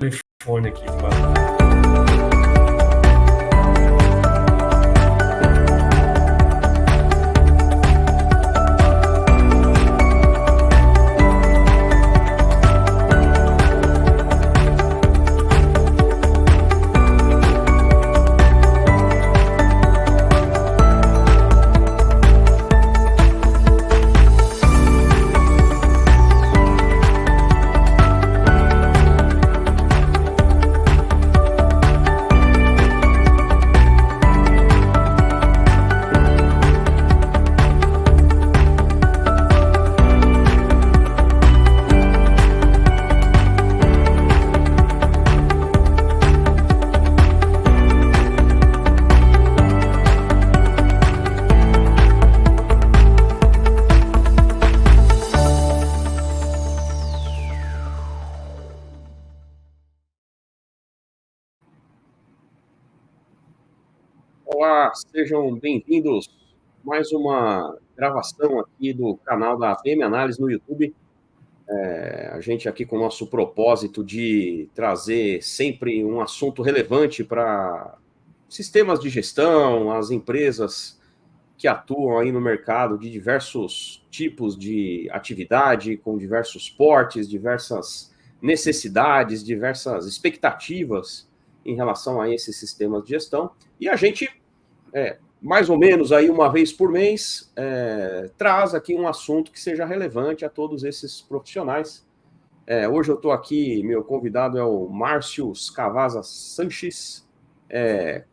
telefone aqui, Flávio. Olá, sejam bem-vindos a mais uma gravação aqui do canal da PM Análise no YouTube. A gente aqui com o nosso propósito de trazer sempre um assunto relevante para sistemas de gestão, as empresas que atuam aí no mercado de diversos tipos de atividade, com diversos portes, diversas necessidades, diversas expectativas em relação a esses sistemas de gestão. E a gente mais ou menos aí uma vez por mês, traz aqui um assunto que seja relevante a todos esses profissionais. Hoje eu estou aqui, meu convidado é o Márcio Cavazza Sanches,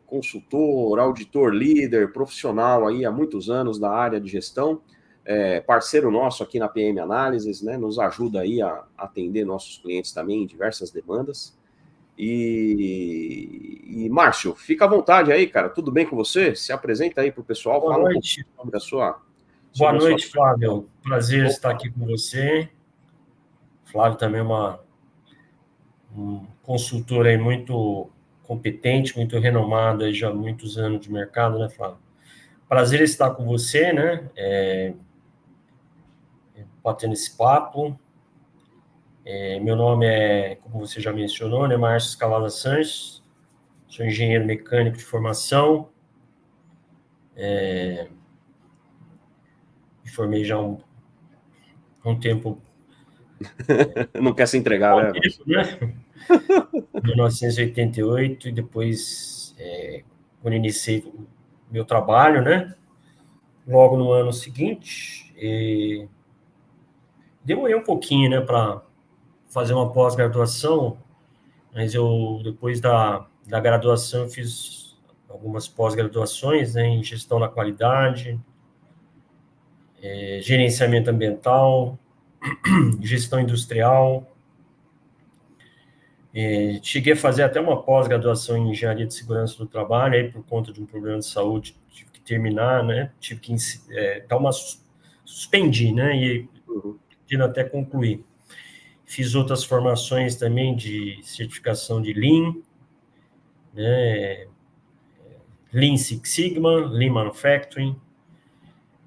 consultor, auditor, líder, profissional aí há muitos anos da área de gestão, parceiro nosso aqui na PM Análises, né, nos ajuda aí a atender nossos clientes também em diversas demandas. E Márcio, fica à vontade aí, cara. Tudo bem com você? Se apresenta aí para o pessoal. Boa fala noite. Um pouco da sua... Boa noite, Flávio. Prazer estar aqui com você. Flávio também é um consultor aí muito competente, muito renomado aí já há muitos anos de mercado, né, Flávio? Prazer estar com você, né? Batendo esse papo. Meu nome é, como você já mencionou, né, Márcio Cavazza Sanches. Sou engenheiro mecânico de formação. Me formei já há um tempo. Não quer se entregar, né? Tempo, né? 1988, e depois, quando iniciei o meu trabalho, né? Logo no ano seguinte, demorei um pouquinho, né, para fazer uma pós-graduação, mas depois da graduação, eu fiz algumas pós-graduações, né, em gestão da qualidade, gerenciamento ambiental, gestão industrial. Cheguei a fazer até uma pós-graduação em engenharia de segurança do trabalho, aí por conta de um problema de saúde, tive que terminar, né? Tive que dar uma suspendi, né? E pretendo até concluir. Fiz outras formações também de certificação de Lean, né? Lean Six Sigma, Lean Manufacturing,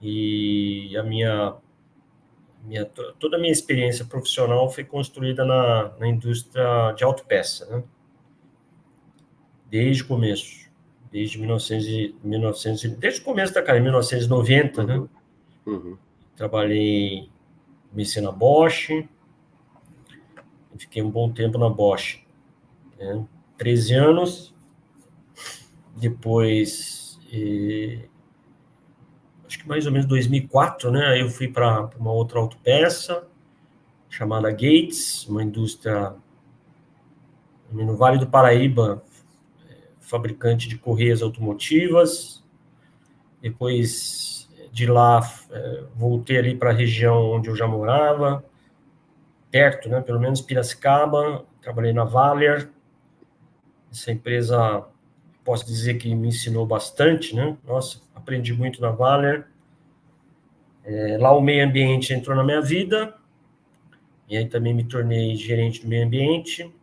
e toda a minha experiência profissional foi construída na indústria de autopeça, né? Desde o começo, desde o começo da carreira, 1990, né? Comecei na Bosch, fiquei um bom tempo na Bosch, né? 13 anos, depois, acho que mais ou menos 2004, né? Aí eu fui para uma outra autopeça, chamada Gates, uma indústria no Vale do Paraíba, fabricante de correias automotivas. Depois de lá, voltei ali para a região onde eu já morava, perto, né, pelo menos Piracicaba. Trabalhei na Valear. Essa empresa, posso dizer que me ensinou bastante, né? Nossa, aprendi muito na Valear. Lá o meio ambiente entrou na minha vida, e aí também me tornei gerente do meio ambiente.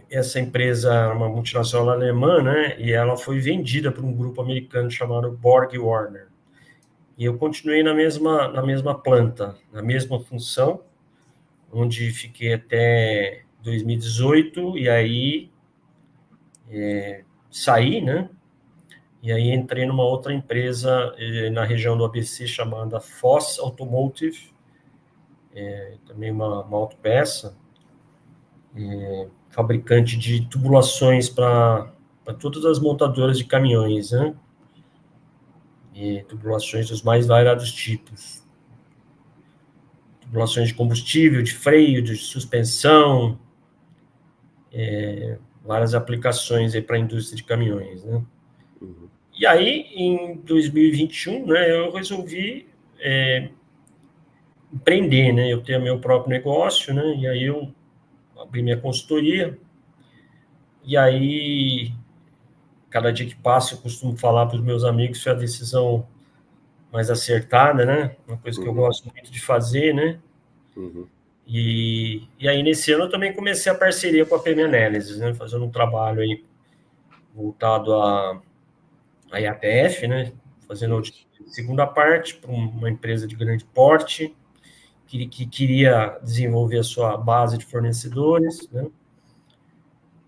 Essa empresa é uma multinacional alemã, né? E ela foi vendida para um grupo americano chamado Borg Warner. E eu continuei na mesma planta, na mesma função, onde fiquei até 2018, e aí saí, né? E aí entrei numa outra empresa na região do ABC chamada Foss Automotive, também uma autopeça, fabricante de tubulações para todas as montadoras de caminhões, né? E tubulações dos mais variados tipos. Tubulações de combustível, de freio, de suspensão, várias aplicações para a indústria de caminhões, né? Uhum. E aí, em 2021, né, eu resolvi empreender, né? Eu tenho meu próprio negócio, né? E aí eu abri minha consultoria. E aí, cada dia que passa, eu costumo falar para os meus amigos que foi a decisão mais acertada, né? Uma coisa que eu gosto muito de fazer, né? Uhum. E aí, nesse ano, eu também comecei a parceria com a PM Analysis, né? Fazendo um trabalho aí voltado a IATF, né? Fazendo a segunda parte para uma empresa de grande porte, que queria desenvolver a sua base de fornecedores, né?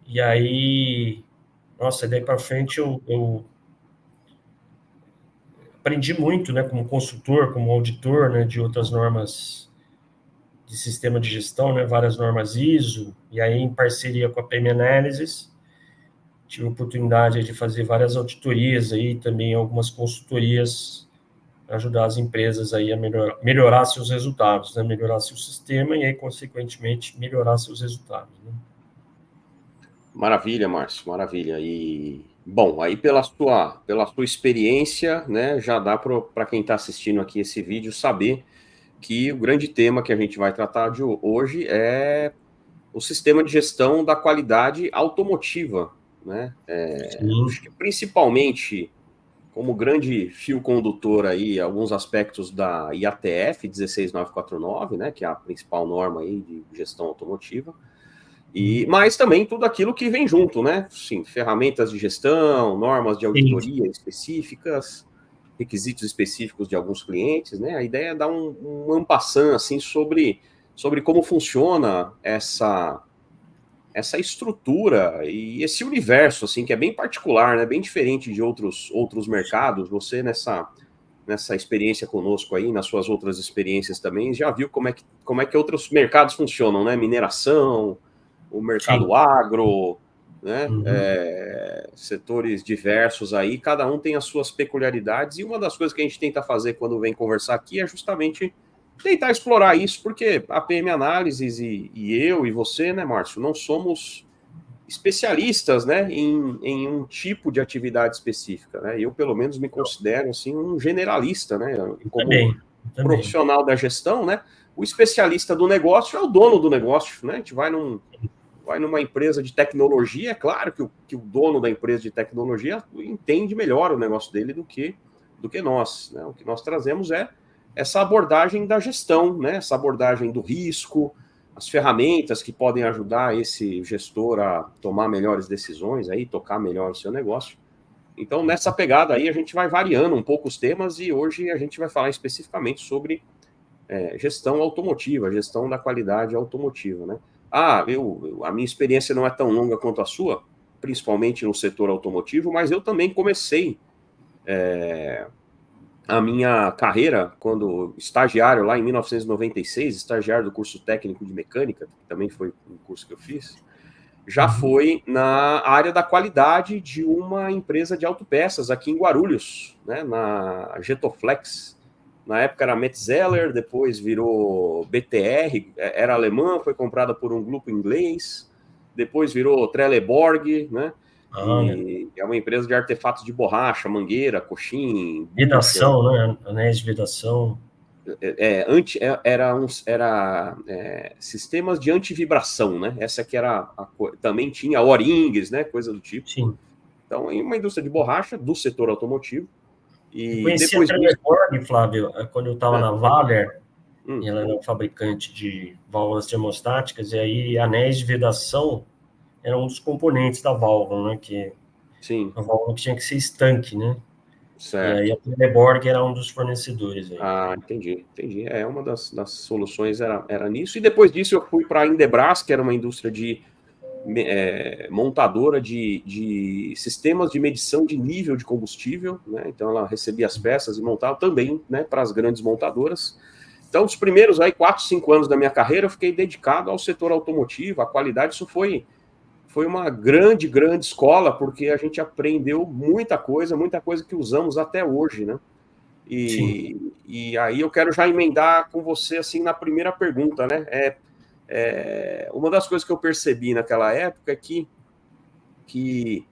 E aí, nossa, daí para frente eu aprendi muito, né, como consultor, como auditor, né, de outras normas de sistema de gestão, né, várias normas ISO, e aí em parceria com a PM Analysis, tive a oportunidade de fazer várias auditorias aí, também algumas consultorias, para ajudar as empresas aí a melhorar seus resultados, né, melhorar seu sistema e aí, consequentemente, melhorar seus resultados, né? Maravilha, Márcio, maravilha. E, bom, aí pela sua experiência, né, já dá para quem está assistindo aqui esse vídeo saber que o grande tema que a gente vai tratar de hoje é o sistema de gestão da qualidade automotiva, né? Acho que principalmente como grande fio condutor aí alguns aspectos da IATF 16949, né, que é a principal norma aí de gestão automotiva. Mas também tudo aquilo que vem junto, né? Sim, ferramentas de gestão, normas de auditoria específicas, requisitos específicos de alguns clientes, né? A ideia é dar um en passant, assim, sobre como funciona essa estrutura e esse universo, assim, que é bem particular, né? Bem diferente de outros mercados. Você, nessa experiência conosco aí, nas suas outras experiências também, já viu como é que outros mercados funcionam, né? Mineração, o mercado agro, né? Setores diversos aí, cada um tem as suas peculiaridades, e uma das coisas que a gente tenta fazer quando vem conversar aqui é justamente tentar explorar isso, porque a PM Análises e eu e você, né, Márcio, não somos especialistas, né, em um tipo de atividade específica, né? Eu, pelo menos, me considero, assim, um generalista, né? Como profissional da gestão, né? O especialista do negócio é o dono do negócio, né? A gente vai numa empresa de tecnologia, é claro que o dono da empresa de tecnologia entende melhor o negócio dele do que nós, né? O que nós trazemos é essa abordagem da gestão, né? Essa abordagem do risco, as ferramentas que podem ajudar esse gestor a tomar melhores decisões, aí, tocar melhor o seu negócio. Então, nessa pegada aí, a gente vai variando um pouco os temas, e hoje a gente vai falar especificamente sobre gestão automotiva, gestão da qualidade automotiva, né? A minha experiência não é tão longa quanto a sua, principalmente no setor automotivo, mas eu também comecei a minha carreira quando estagiário lá em 1996, estagiário do curso técnico de mecânica, que também foi um curso que eu fiz, já foi na área da qualidade de uma empresa de autopeças aqui em Guarulhos, né, na Getoflex. Na época era Metzeler, depois virou BTR, era alemã, foi comprada por um grupo inglês, depois virou Trelleborg, né? E é uma empresa de artefatos de borracha, mangueira, coxim, bucha. Vedação, né? Anéis de vedação. Era sistemas de antivibração, né? Essa aqui era também tinha O-rings, né? Coisa do tipo. Sim. Então, em uma indústria de borracha do setor automotivo. Eu conheci a Trelleborg, Flávio, quando eu estava na Valer, e ela era um fabricante de válvulas termostáticas, e aí anéis de vedação era um dos componentes da válvula, né? Que Sim. a válvula tinha que ser estanque, né? E aí certo. a Trelleborg era um dos fornecedores aí. Ah, entendi. É uma das soluções era nisso. E depois disso eu fui para a Indelbras, que era uma indústria de montadora de sistemas de medição de nível de combustível, né? Então ela recebia as peças e montava também, né, para as grandes montadoras. Então, os primeiros aí 4, 5 anos da minha carreira, eu fiquei dedicado ao setor automotivo, à qualidade. Isso foi uma grande, grande escola, porque a gente aprendeu muita coisa que usamos até hoje, né? Sim. E aí eu quero já emendar com você, assim, na primeira pergunta, né? Uma das coisas que eu percebi naquela época é que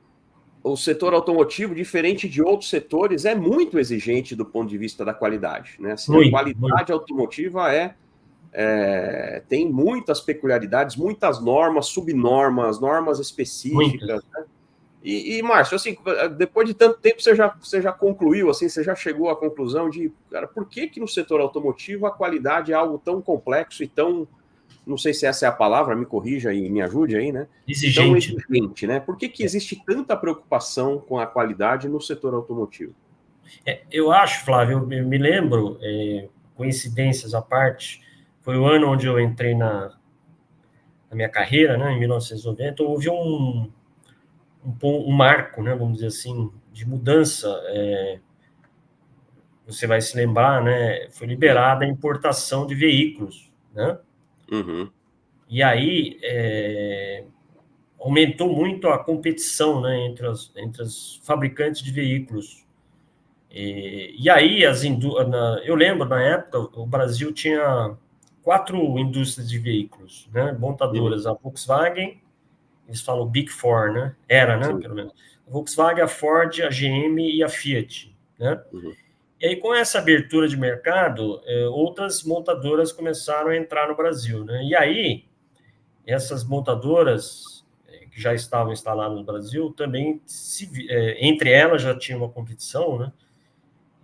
o setor automotivo, diferente de outros setores, é muito exigente do ponto de vista da qualidade, né? Assim, a Muito, muito. qualidade automotiva tem muitas peculiaridades, muitas normas, subnormas, normas específicas, Muitas. né? Márcio, assim, depois de tanto tempo você já concluiu, assim, você já chegou à conclusão de, cara, por que no setor automotivo a qualidade é algo tão complexo e tão, não sei se essa é a palavra, me corrija e me ajude aí, né? Tão Exigente. exigente, né? Por que existe tanta preocupação com a qualidade no setor automotivo? Eu acho, Flávio, eu me lembro, coincidências à parte, foi o ano onde eu entrei na minha carreira, né, em 1990, houve um marco, né, vamos dizer assim, de mudança. Você vai se lembrar, né, foi Sim. liberada a importação de veículos, né? Uhum. E aí aumentou muito a competição, né, entre as fabricantes de veículos. E aí, eu lembro, na época, o Brasil tinha 4 indústrias de veículos, né? Uhum. Montadoras, a Volkswagen, eles falam Big Four, né? Era, né? Sim. Pelo menos. A Volkswagen, a Ford, a GM e a Fiat, né? Uhum. E aí, com essa abertura de mercado, outras montadoras começaram a entrar no Brasil, né? E aí, essas montadoras que já estavam instaladas no Brasil, também, entre elas, já tinha uma competição, né?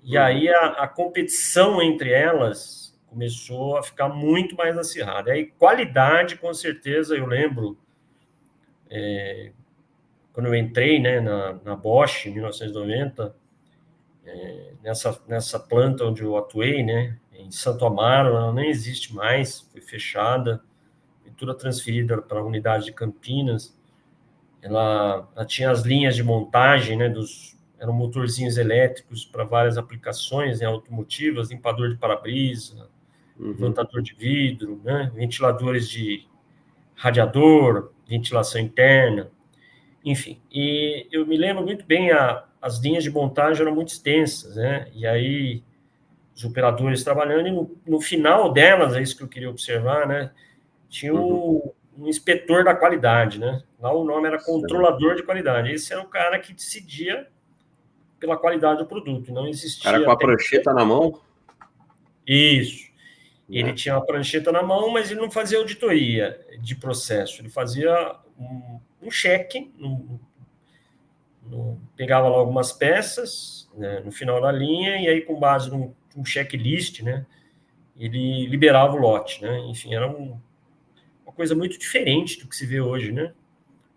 E Uhum. aí a competição entre elas começou a ficar muito mais acirrada. Aí qualidade, com certeza, eu lembro, quando eu entrei, né, na Bosch, em 1990, nessa planta onde eu atuei, né, em Santo Amaro, ela nem existe mais, foi fechada, foi toda transferida para a unidade de Campinas. Ela tinha as linhas de montagem, né, eram motorzinhos elétricos para várias aplicações, né, automotivas, limpador de para-brisa, Uhum. levantador de vidro, né? Ventiladores de radiador, ventilação interna, enfim. E eu me lembro muito bem, as linhas de montagem eram muito extensas, né? E aí os operadores trabalhando, e no final delas, é isso que eu queria observar, né? Tinha Uhum. um inspetor da qualidade, né? Lá o nome era Certo. controlador de qualidade. Esse era o cara que decidia pela qualidade do produto. Não O cara existia com a até prancheta na mão, isso. Ele né? tinha a prancheta na mão, mas ele não fazia auditoria de processo. Ele fazia um cheque, pegava lá algumas peças, né, no final da linha, e aí, com base num checklist, né, ele liberava o lote. Né? Enfim, era uma coisa muito diferente do que se vê hoje. Né?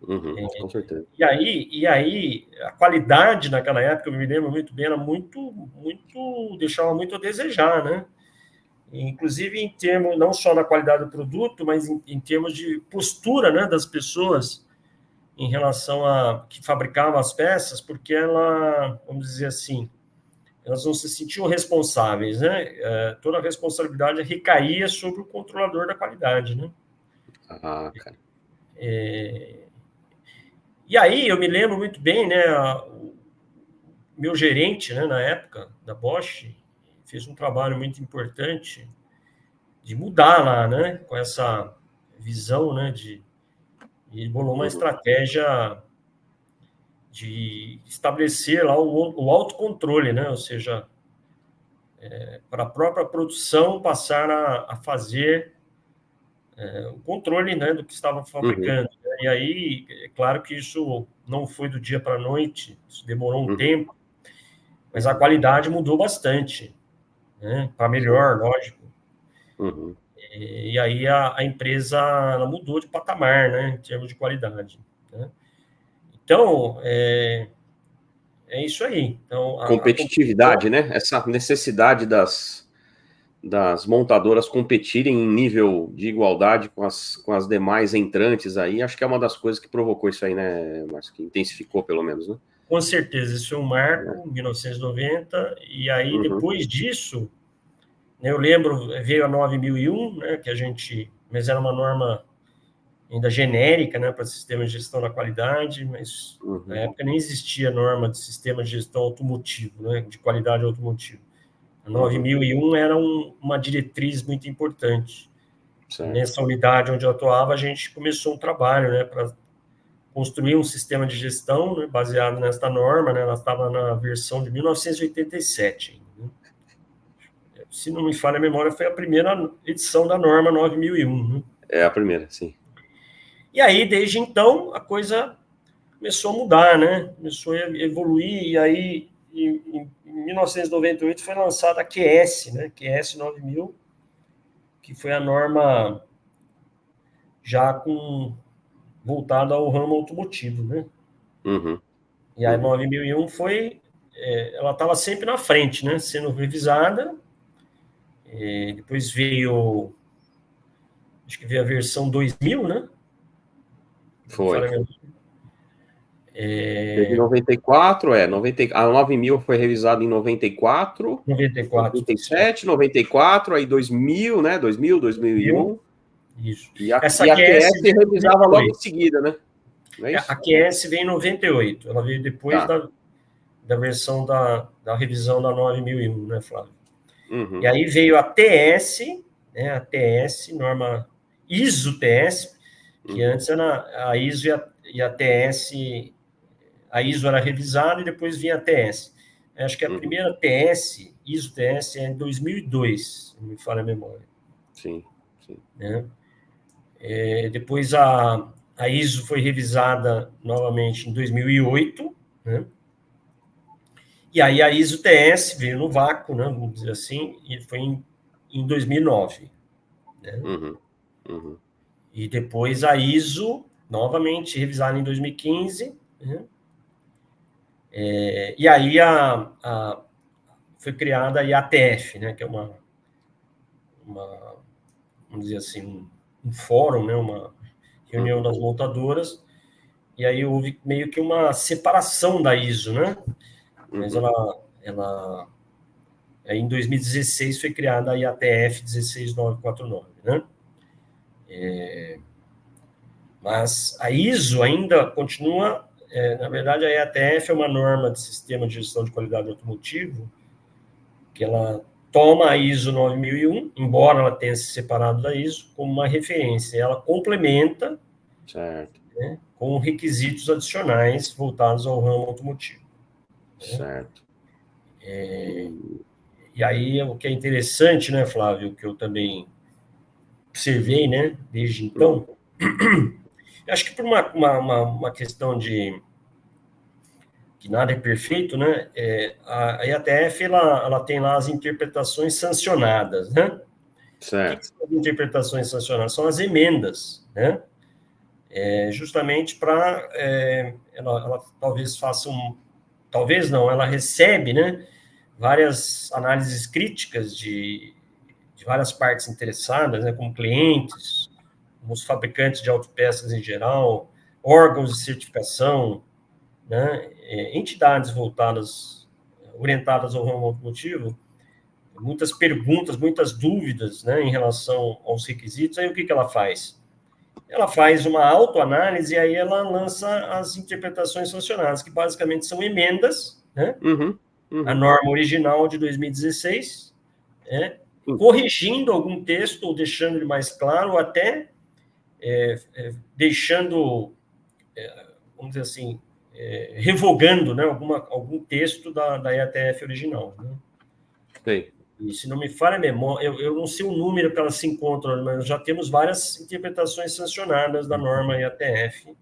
Uhum. Com certeza. E aí, a qualidade naquela época, eu me lembro muito bem, era deixava muito a desejar, né? Inclusive em termos não só na qualidade do produto, mas em termos de postura, né, das pessoas em relação a que fabricavam as peças, porque vamos dizer assim, elas não se sentiam responsáveis, né? Toda a responsabilidade recaía sobre o controlador da qualidade, né? Ah, cara. E aí eu me lembro muito bem, né? O meu gerente, né, na época da Bosch, fez um trabalho muito importante de mudar lá, né? Com essa visão, né? E ele bolou uma Uhum. estratégia de estabelecer lá o autocontrole, né? Ou seja, para a própria produção passar a fazer o controle, né, do que estava Uhum. fabricando. Né? E aí, é claro que isso não foi do dia para a noite, isso demorou um Uhum. tempo, mas a qualidade mudou bastante, né? Para Sim. melhor, lógico. Uhum. E aí a empresa ela mudou de patamar, né, em termos de qualidade. Né? Então, É isso aí. Então, competitividade, né? Essa necessidade das montadoras competirem em nível de igualdade com as demais entrantes aí, acho que é uma das coisas que provocou isso aí, né, Márcio? Que intensificou, pelo menos, né? Com certeza, isso é um marco, 1990, e aí depois disso, né, eu lembro, veio a 9001, né, que a gente, mas era uma norma ainda genérica, né, para sistema de gestão da qualidade, mas na época nem existia norma de sistema de gestão automotivo, né, de qualidade automotiva. A 9001 era uma diretriz muito importante. Nessa unidade onde eu atuava, a gente começou um trabalho, né, para construir um sistema de gestão, né, baseado nesta norma, né, ela estava na versão de 1987. Né? Se não me falha a memória, foi a primeira edição da norma 9001. Né? É a primeira, sim. E aí, desde então, a coisa começou a mudar, né? Começou a evoluir, e aí, em 1998, foi lançada a QS, né? QS 9000, que foi a norma já voltada ao ramo automotivo, né? E a 9001 ela estava sempre na frente, né? Sendo revisada. Depois veio, acho que veio a versão 2000, né? Foi. Teve 94, a 9000 foi revisada em 94, 97, 94, aí 2000, né? 2001. Isso. E a QS revisava logo em seguida, né? Não é isso? A QS veio em 98, ela veio depois da versão da revisão da 9001, né, Flávio? E aí veio a TS, né, a TS, norma ISO-TS, que antes era a ISO e a TS, a ISO era revisada e depois vinha a TS. Acho que a primeira TS, ISO-TS, é em 2002, se não me falha a memória. Sim. Né? Depois a ISO foi revisada novamente em 2008, né? E aí a ISO-TS veio no vácuo, né, vamos dizer assim, e foi em 2009. Né? E depois a ISO, novamente revisada em 2015, né? E aí foi criada a IATF, né, que é uma vamos dizer assim, um fórum, né, uma reunião das montadoras, e aí houve meio que uma separação da ISO, né? Mas ela em 2016 foi criada a IATF 16949, né? Mas a ISO ainda continua, na verdade, a IATF é uma norma de sistema de gestão de qualidade automotivo, que ela toma a ISO 9001, embora ela tenha se separado da ISO, como uma referência. Ela complementa, né, com requisitos adicionais voltados ao ramo automotivo. Certo. E aí, o que é interessante, né, Flávio, que eu também observei, né, desde então, acho que por uma questão de que nada é perfeito, né, a IATF, ela tem lá as interpretações sancionadas, né? Certo. O que são as interpretações sancionadas? São as emendas, né? Justamente para ela talvez faça talvez não, ela recebe, né, várias análises críticas de várias partes interessadas, né, como clientes, como os fabricantes de autopeças em geral, órgãos de certificação, né, entidades orientadas ao ramo automotivo, muitas perguntas, muitas dúvidas, né, em relação aos requisitos. Aí o que ela faz? Ela faz uma autoanálise e aí ela lança as interpretações sancionadas, que basicamente são emendas, né, a norma original de 2016, né, corrigindo algum texto ou deixando ele mais claro, ou até deixando, vamos dizer assim, revogando, né, algum texto da IATF original. Né? Sei. E se não me falha a memória, eu não sei o número que elas se encontram, mas já temos várias interpretações sancionadas da norma IATF.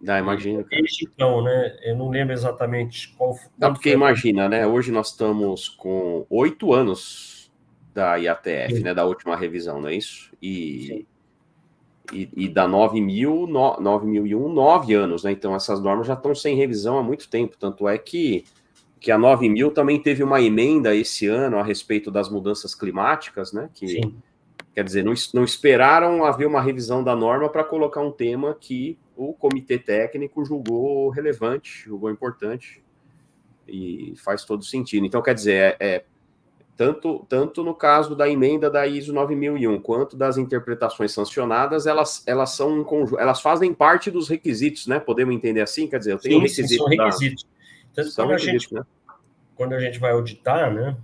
Imagino, cara. Desde então, né? Eu não lembro exatamente qual foi. Porque imagina, né? Hoje nós estamos com 8 anos da IATF, né? Da última revisão, não é isso? E da 9001, 9 anos, né? Então essas normas já estão sem revisão há muito tempo. Tanto é que que a 9000 também teve uma emenda esse ano a respeito das mudanças climáticas, né? Que, sim. quer dizer, não esperaram haver uma revisão da norma para colocar um tema que o comitê técnico julgou relevante, julgou importante, e faz todo sentido. Então, quer dizer, tanto no caso da emenda da ISO 9001, quanto das interpretações sancionadas, elas são elas fazem parte dos requisitos, né? Podemos entender assim? Quer dizer, eu tenho Sim, sim, requisito são requisitos. Tanto São requisitos, né? quando a gente vai auditar, né? Uhum.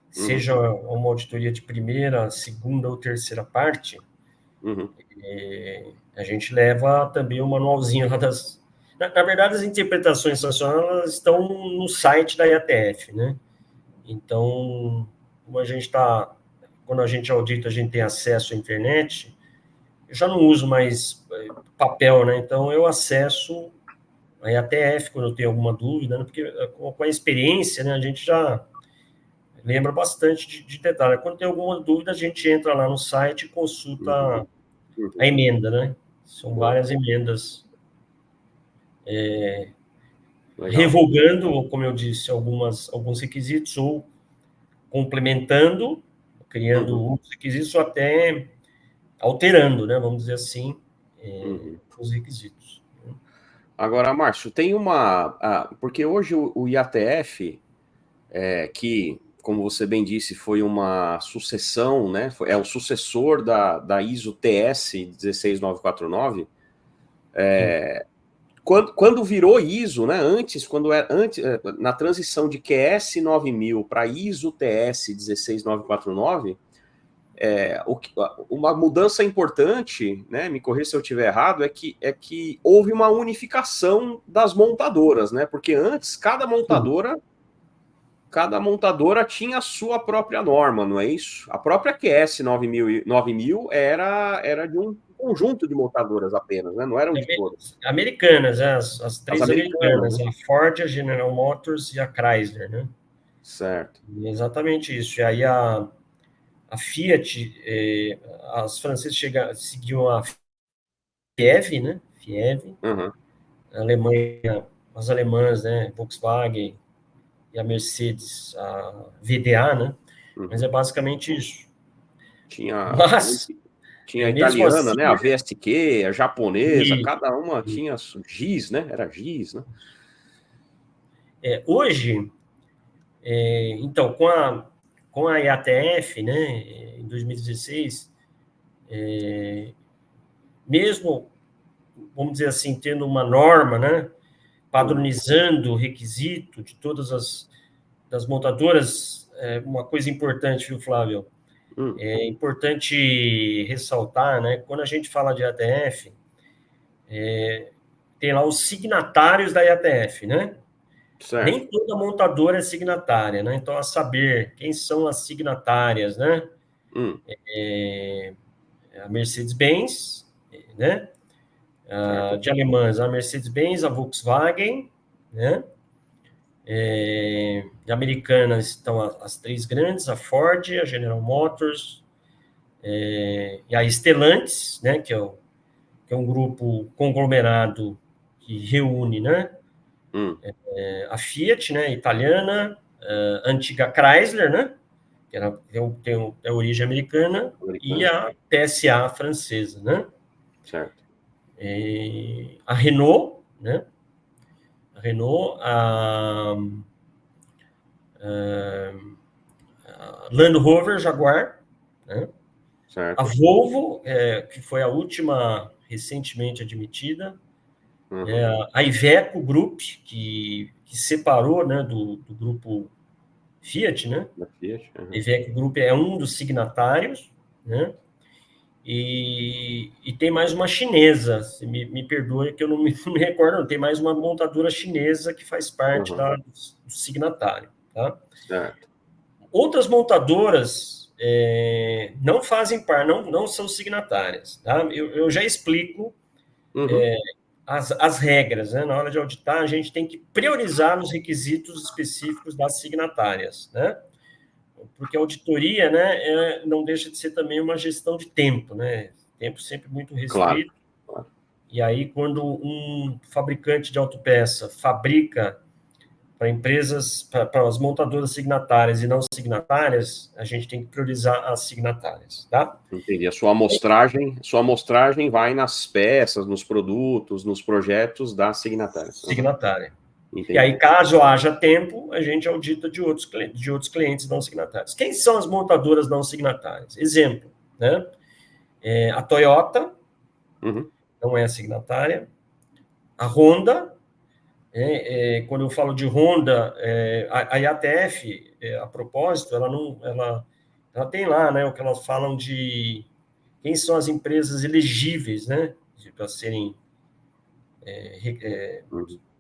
Seja uma auditoria de primeira, segunda ou terceira parte, Uhum. a gente leva também o manualzinho lá das... Na verdade, as interpretações sancionadas estão no site da IATF, né? Então, como a gente está... Quando a gente audita, a gente tem acesso à internet, eu já não uso mais papel, né? Então, eu acesso a IATF quando eu tenho alguma dúvida, né? Porque com a experiência, né, a gente já lembra bastante de detalhe. Quando tem alguma dúvida, a gente entra lá no site e consulta a emenda, né? São várias emendas revogando, como eu disse, alguns requisitos ou complementando, criando outros requisitos ou até alterando, né? Vamos dizer assim, os requisitos. Agora, Márcio, tem porque hoje o IATF, que, como você bem disse, foi uma sucessão, né? É o sucessor da ISO TS 16949. Quando virou ISO, né? Antes, na transição de QS 9000 para ISO TS 16949, uma mudança importante, né? Me corrija se eu estiver errado, é que houve uma unificação das montadoras, né? Porque antes cada montadora tinha a sua própria norma, não é isso? A própria QS 9000 era de um conjunto de montadoras apenas, né? Não eram de todas. Americanas, né? As As três americanas, americanas, né? a Ford, a General Motors e a Chrysler, né? Certo. Exatamente isso. E aí a Fiat, as francesas seguiam a FIEV, né? FIEV, Uhum. a Alemanha, as alemãs, né? Volkswagen e a Mercedes, a VDA, né? Mas é basicamente isso. Mas, Tinha a mesmo italiana, assim, né? A VSQ, a japonesa, e, cada uma tinha GIS, né? Era GIS, né? hoje, então, com a IATF, né, em 2016, mesmo, vamos dizer assim, tendo uma norma, né, padronizando o requisito de todas das montadoras, uma coisa importante, viu, Flávio? É importante ressaltar, né, quando a gente fala de IATF, tem lá os signatários da IATF, né? Certo. Nem toda montadora é signatária, né? Então, a saber quem são as signatárias, né? A Mercedes-Benz, né? De alemãs, a Mercedes-Benz, a Volkswagen, né? De americanas estão as três grandes, a Ford, a General Motors, e a Stellantis, né? Que é um grupo conglomerado que reúne, né? A Fiat, né? Italiana, a antiga Chrysler, né? Que tem a origem americana, e Americana. a PSA francesa, né? Certo. A Renault, né? A Renault, a Land Rover Jaguar, né? A Certo. Volvo, que foi a última recentemente admitida, a Iveco Group, que separou, né, do grupo Fiat, né? Da Fiat. A Iveco Group é um dos signatários, né? E tem mais uma chinesa, me perdoe que eu não me recordo, não, tem mais uma montadora chinesa que faz parte do signatário, tá? Certo. Outras montadoras não fazem parte, não são signatárias, tá? Eu já explico as regras, né? Na hora de auditar, a gente tem que priorizar os requisitos específicos das signatárias, né? Porque a auditoria, né, não deixa de ser também uma gestão de tempo, né? Tempo sempre muito Claro. restrito. E aí, quando um fabricante de autopeça fabrica para empresas, para as montadoras signatárias e não signatárias, a gente tem que priorizar as signatárias, tá? Entendi. A sua amostragem vai nas peças, nos produtos, nos projetos da signatária. Signatária. Entendi. E aí, caso haja tempo, a gente audita de outros clientes não signatários. Quem são as montadoras não signatárias? Exemplo, né? A Toyota não é signatária. A Honda, quando eu falo de Honda, a IATF, a propósito, ela tem lá, né, o que elas falam de quem são as empresas elegíveis, né, para serem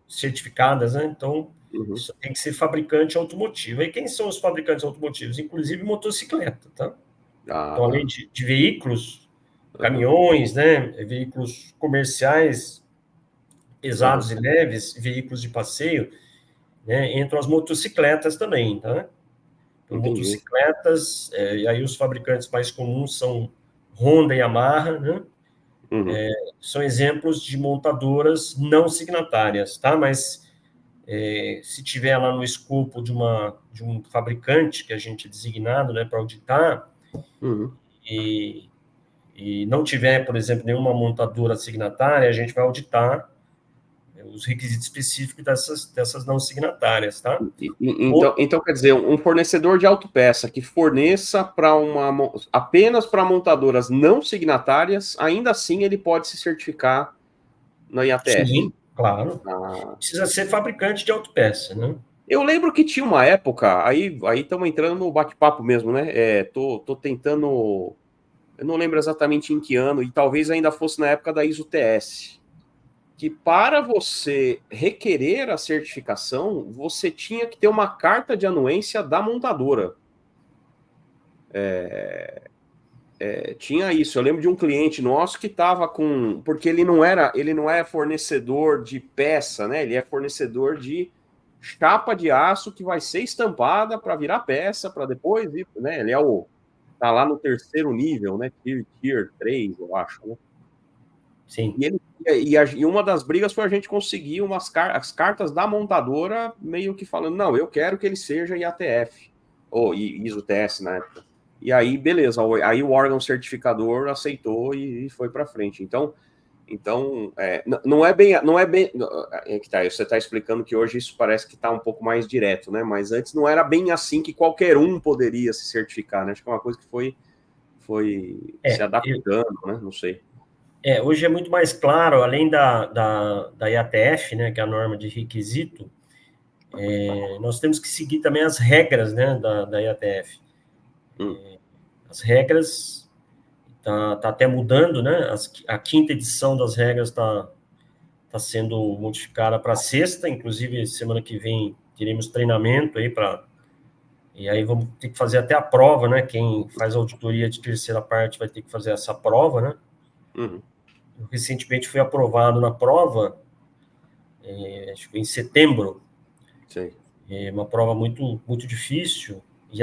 certificadas, né? Então, isso tem que ser fabricante automotivo. E quem são os fabricantes automotivos? Inclusive motocicleta, tá? Então, além de veículos, caminhões, né, veículos comerciais pesados e leves, veículos de passeio, né, entram as motocicletas também, tá? Então, motocicletas, e aí os fabricantes mais comuns são Honda e Yamaha, né? São exemplos de montadoras não signatárias, tá? Mas se tiver lá no escopo de um fabricante que a gente é designado, né, para auditar, e não tiver, por exemplo, nenhuma montadora signatária, a gente vai auditar os requisitos específicos dessas não signatárias, tá? Então, quer dizer, um fornecedor de autopeça que forneça apenas para montadoras não signatárias, ainda assim ele pode se certificar na IATF. Sim, claro. Precisa ser fabricante de autopeça, né? Eu lembro que tinha uma época, aí estamos entrando no bate-papo mesmo, né? Tô tentando, eu não lembro exatamente em que ano, e talvez ainda fosse na época da ISO TS, que para você requerer a certificação, você tinha que ter uma carta de anuência da montadora. Tinha isso. Eu lembro de um cliente nosso que estava com... Porque ele não é fornecedor de peça, né? Ele é fornecedor de chapa de aço que vai ser estampada para virar peça, para depois ir, né? Ele tá lá no terceiro nível, né? Tier 3, eu acho, né? Sim. E uma das brigas foi a gente conseguir as cartas da montadora meio que falando, não, eu quero que ele seja IATF, ou ISO TS na época. E aí, beleza, aí o órgão certificador aceitou e foi para frente. Então não é bem, você está explicando que hoje isso parece que está um pouco mais direto, né? Mas antes não era bem assim que qualquer um poderia se certificar, né? Acho que é uma coisa que foi se adaptando, né? Não sei. Hoje é muito mais claro, além da IATF, né, que é a norma de requisito, nós temos que seguir também as regras, né, da IATF. As regras tá até mudando, né? A quinta edição das regras tá sendo modificada para a sexta, inclusive semana que vem teremos treinamento aí e aí vamos ter que fazer até a prova, né? Quem faz auditoria de terceira parte vai ter que fazer essa prova, né? Eu recentemente fui aprovado na prova, acho que foi em setembro. Sim. É uma prova muito, muito difícil, e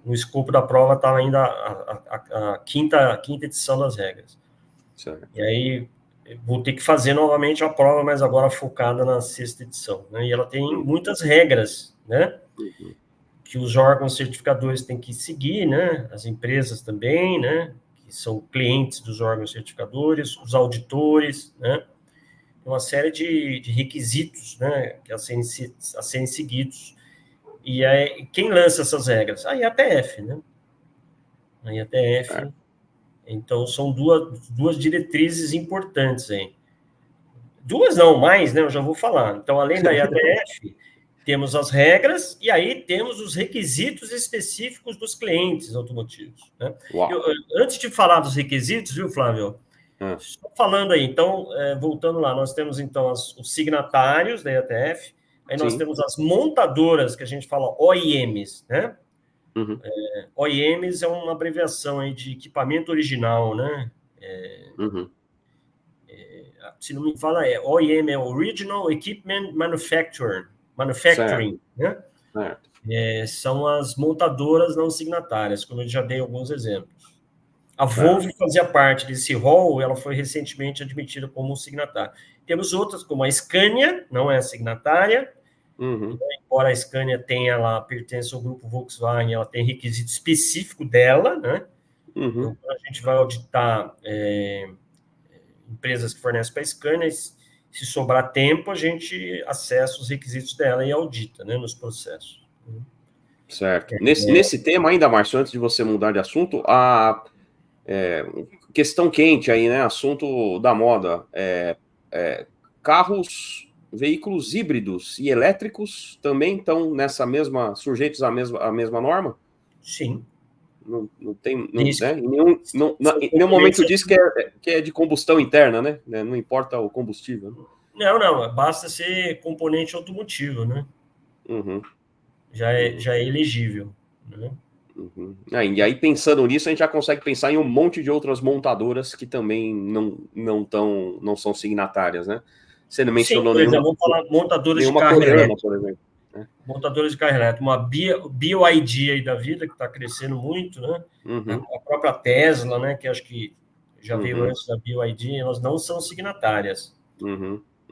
no escopo da prova estava ainda a quinta edição das regras. Certo. E aí vou ter que fazer novamente a prova, mas agora focada na sexta edição, né? E ela tem muitas regras, né? Que os órgãos certificadores têm que seguir, né? As empresas também, né? Que são clientes dos órgãos certificadores, os auditores, né? Uma série de requisitos, né? Que a serem seguidos. E aí, quem lança essas regras? A IATF, né? A IATF. Então, são duas diretrizes importantes aí. Duas não, mais, né? Eu já vou falar. Então, além da IATF, temos as regras e aí temos os requisitos específicos dos clientes automotivos, né? Antes de falar dos requisitos, viu, Flávio? Estou falando aí, então, voltando lá, nós temos, então, os signatários da IATF, aí nós temos as montadoras, que a gente fala OEMs, né? OEMs é uma abreviação aí de equipamento original, né? Se não me fala, OEM é Original Equipment Manufacturing, né? São as montadoras não signatárias, como eu já dei alguns exemplos. A Volvo fazia parte desse rol, ela foi recentemente admitida como signatária. Temos outras, como a Scania, não é signatária, Embora a Scania tenha lá, pertence ao grupo Volkswagen, ela tem requisito específico dela, né? Então, quando a gente vai auditar empresas que fornecem para a Scania, se sobrar tempo, a gente acessa os requisitos dela e audita, né, nos processos. Certo. Nesse tema ainda, Márcio, antes de você mudar de assunto, a questão quente aí, né? Assunto da moda. Carros, veículos híbridos e elétricos também estão sujeitos à mesma norma? Sim. Não tem, né? Em nenhum momento diz que é de combustão interna, né? Não importa o combustível. Não, basta ser componente automotivo, né? Já é elegível, né? E aí, pensando nisso, a gente já consegue pensar em um monte de outras montadoras que também não são signatárias, né? Você não mencionou por exemplo, vamos falar montadoras de carro coreana, elétrico. por exemplo. Montadoras de carro elétrico. Uma BYD aí da vida, que está crescendo muito, né? A própria Tesla, né? Que acho que já veio antes da BYD, elas não são signatárias.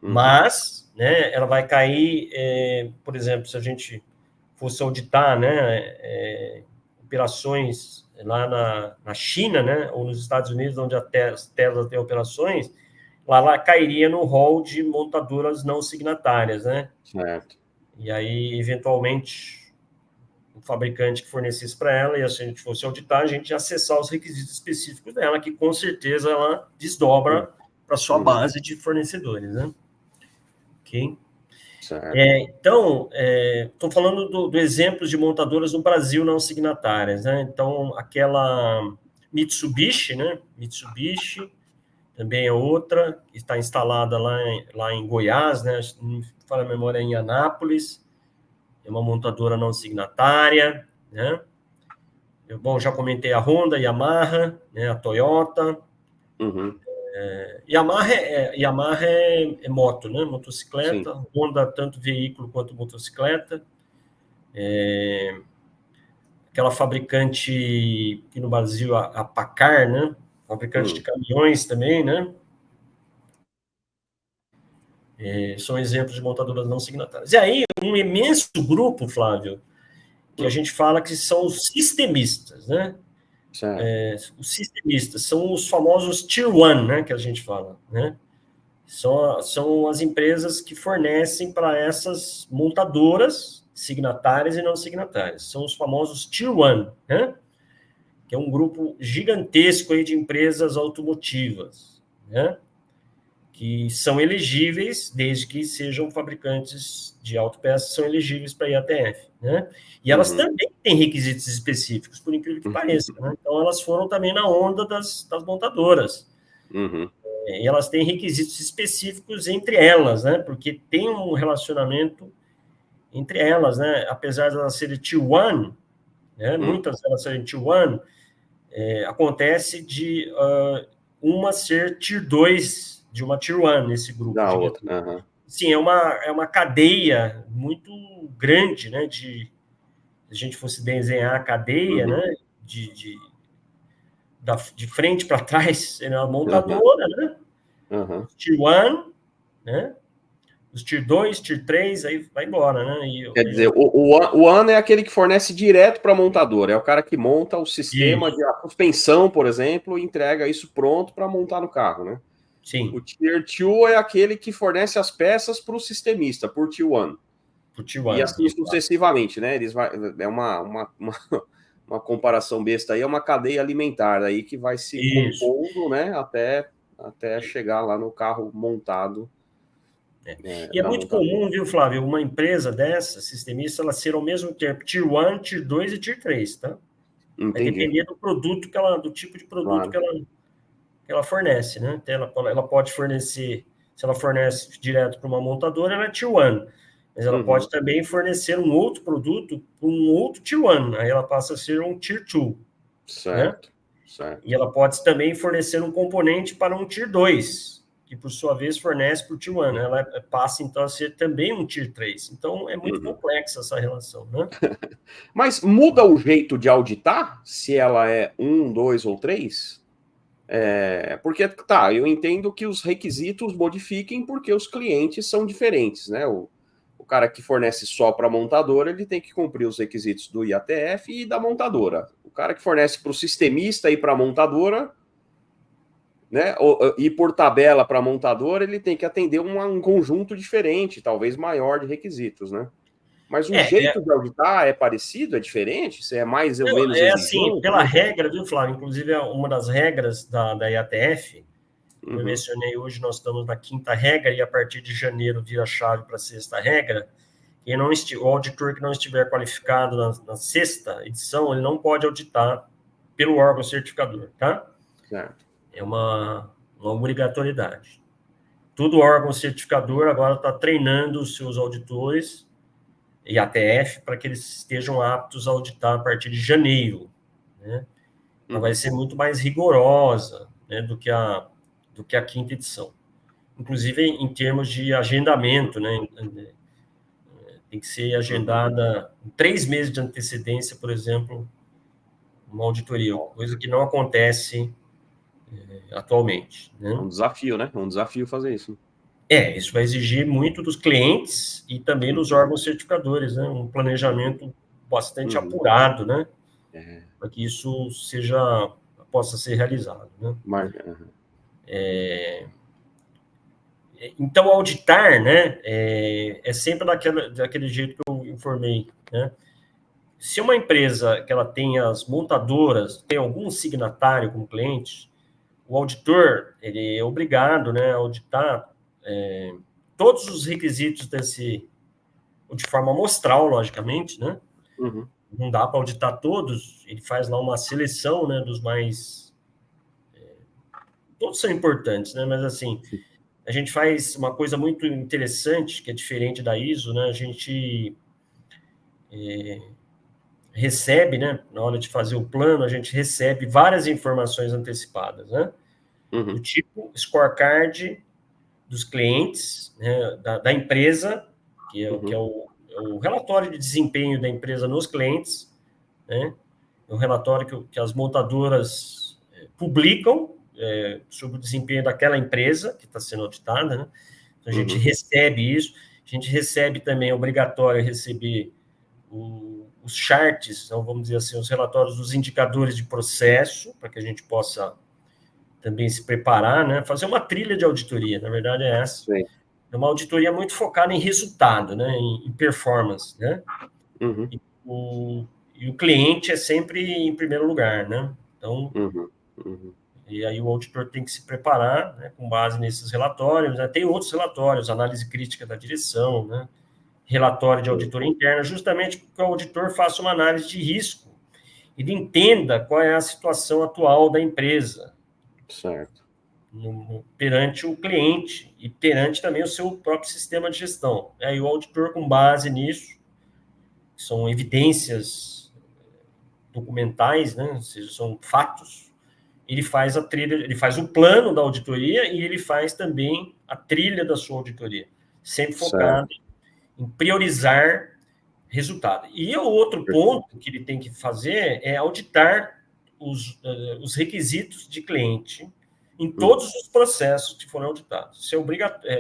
Mas, né, ela vai cair, por exemplo, se a gente fosse auditar, né, operações lá na China, né, ou nos Estados Unidos, onde a Tesla tem operações, lá cairia no rol de montadoras não signatárias, né? Certo. E aí, eventualmente, o fabricante que fornecesse para ela, e se a gente fosse auditar, a gente ia acessar os requisitos específicos dela, que com certeza ela desdobra para sua base de fornecedores, né? Ok? Então, estou falando do exemplo de montadoras no Brasil não signatárias, né? Então, aquela Mitsubishi, né? Mitsubishi também é outra, que está instalada lá em Goiás, né? Não me falha a memória, em Anápolis, é uma montadora não signatária, né? Bom, já comentei a Honda, a Yamaha, né? A Toyota. Yamaha é moto, né? Motocicleta. Sim. Honda, tanto veículo quanto motocicleta. Aquela fabricante aqui no Brasil, a Paccar, né? Fabricante de caminhões também, né? São exemplos de montadoras não signatárias. E aí, um imenso grupo, Flávio, que a gente fala que são os sistemistas, né? Os sistemistas são os famosos Tier 1, né? Que a gente fala, né? São as empresas que fornecem para essas montadoras signatárias e não signatárias. São os famosos Tier 1, né? Que é um grupo gigantesco aí de empresas automotivas, né? Que são elegíveis, desde que sejam fabricantes de autopeças, são elegíveis para a IATF, né? E elas também têm requisitos específicos, por incrível que pareça, né? Então, elas foram também na onda das montadoras. E elas têm requisitos específicos entre elas, né? Porque tem um relacionamento entre elas, né? Apesar de elas serem Tier 1, né? Muitas delas serem Tier 1, acontece de uma ser Tier 2 de uma Tier 1 nesse grupo. Da outra. Sim, é uma cadeia muito grande, né? Se a gente fosse desenhar a cadeia, né? De frente para trás, é uma montadora, né? Tier 1, né? Os Tier 2, Tier 3, aí vai embora, né? Quer dizer, o ano é aquele que fornece direto para a montadora, é o cara que monta o sistema de suspensão, por exemplo, e entrega isso pronto para montar no carro, né? Sim. O Tier 2 é aquele que fornece as peças para o sistemista, por Tier 1. E assim sucessivamente, né? É uma comparação besta aí, é uma cadeia alimentar aí que vai se compondo, né? Até chegar lá no carro montado. E é muito comum, viu, Flávio, uma empresa dessa, sistemista, ela ser ao mesmo tempo Tier 1, Tier 2 e Tier 3, tá? Vai depender do produto do tipo de produto que ela fornece, né? Então, ela pode fornecer, se ela fornece direto para uma montadora, ela é Tier 1, mas ela pode também fornecer um outro produto para um outro Tier 1, aí ela passa a ser um Tier 2. Certo, né? Certo. E ela pode também fornecer um componente para um Tier 2, que por sua vez fornece para o Tier 1. Ela passa então a ser também um Tier 3. Então é muito complexa essa relação, né? Mas muda o jeito de auditar se ela é 1, 2 ou 3? Porque, eu entendo que os requisitos modifiquem porque os clientes são diferentes, né? O O cara que fornece só para a montadora, ele tem que cumprir os requisitos do IATF e da montadora. O cara que fornece para o sistemista e para a montadora, né, e por tabela para a montadora, ele tem que atender um conjunto diferente, talvez maior de requisitos, né? Mas o jeito de auditar é parecido, é diferente? Você é mais ou menos É exigente? assim, pela regra, viu, Flávio? Inclusive, uma das regras da IATF, como eu mencionei hoje, nós estamos na 5ª regra e a partir de janeiro vira a chave para a 6ª regra. O auditor que não estiver qualificado na 6ª edição, ele não pode auditar pelo órgão certificador, tá? Certo. É uma obrigatoriedade. Todo órgão certificador agora está treinando os seus auditores e ATF para que eles estejam aptos a auditar a partir de janeiro, né? Ela vai ser muito mais rigorosa, né, do que a 5ª edição. Inclusive em termos de agendamento, né? Tem que ser agendada em 3 meses de antecedência, por exemplo, uma auditoria, coisa que não acontece atualmente, né? Um desafio, né? Um desafio fazer isso. Isso vai exigir muito dos clientes e também dos órgãos certificadores, né? Um planejamento bastante apurado, né? Para que isso possa ser realizado, né? Então, auditar, né, é sempre daquele jeito que eu informei, né? Se uma empresa que ela tem as montadoras, tem algum signatário como cliente, o auditor, ele é obrigado, né, a auditar todos os requisitos de forma amostral, logicamente, né? Não dá para auditar todos, ele faz lá uma seleção, né, dos mais... todos são importantes, né? Mas, assim, a gente faz uma coisa muito interessante, que é diferente da ISO, né? A gente recebe, né, na hora de fazer o plano, a gente recebe várias informações antecipadas, né? Do tipo scorecard dos clientes, né, da empresa, que é o relatório de desempenho da empresa nos clientes, né? É um relatório que as montadoras publicam sobre o desempenho daquela empresa que está sendo auditada, né? Então, a gente recebe isso. A gente recebe também, é obrigatório receber os charts, então, vamos dizer assim, os relatórios dos indicadores de processo, para que a gente possa também se preparar, né? Fazer uma trilha de auditoria, na verdade é essa. Sim. É uma auditoria muito focada em resultado, né? Em performance, né? E o cliente é sempre em primeiro lugar, né? Então, e aí o auditor tem que se preparar, né, com base nesses relatórios, né? Tem outros relatórios, análise crítica da direção, né? Relatório de auditoria interna, justamente porque o auditor faça uma análise de risco, ele entenda qual é a situação atual da empresa. Certo. Perante o cliente e perante também o seu próprio sistema de gestão. Aí o auditor, com base nisso, que são evidências documentais, né, ou seja, são fatos, ele faz a trilha, ele faz o plano da auditoria e ele faz também a trilha da sua auditoria, sempre focado em priorizar resultado. E o outro ponto que ele tem que fazer é auditar os requisitos de cliente em todos os processos que foram auditados.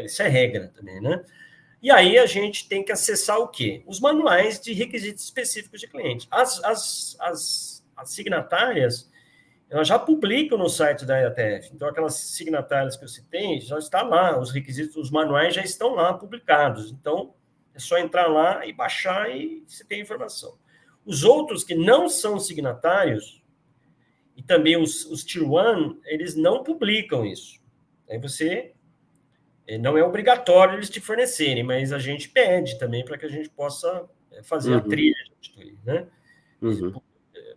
Isso é regra também, né? E aí a gente tem que acessar o quê? Os manuais de requisitos específicos de cliente. As signatárias, elas já publicam no site da IATF. Então, aquelas signatárias que eu citei, já está lá, os requisitos, os manuais já estão lá publicados. Então, é só entrar lá e baixar e você tem a informação. Os outros que não são signatários, e também os Tier 1, eles não publicam isso. Aí você... não é obrigatório eles te fornecerem, mas a gente pede também para que a gente possa fazer a trilha de auditoria, né?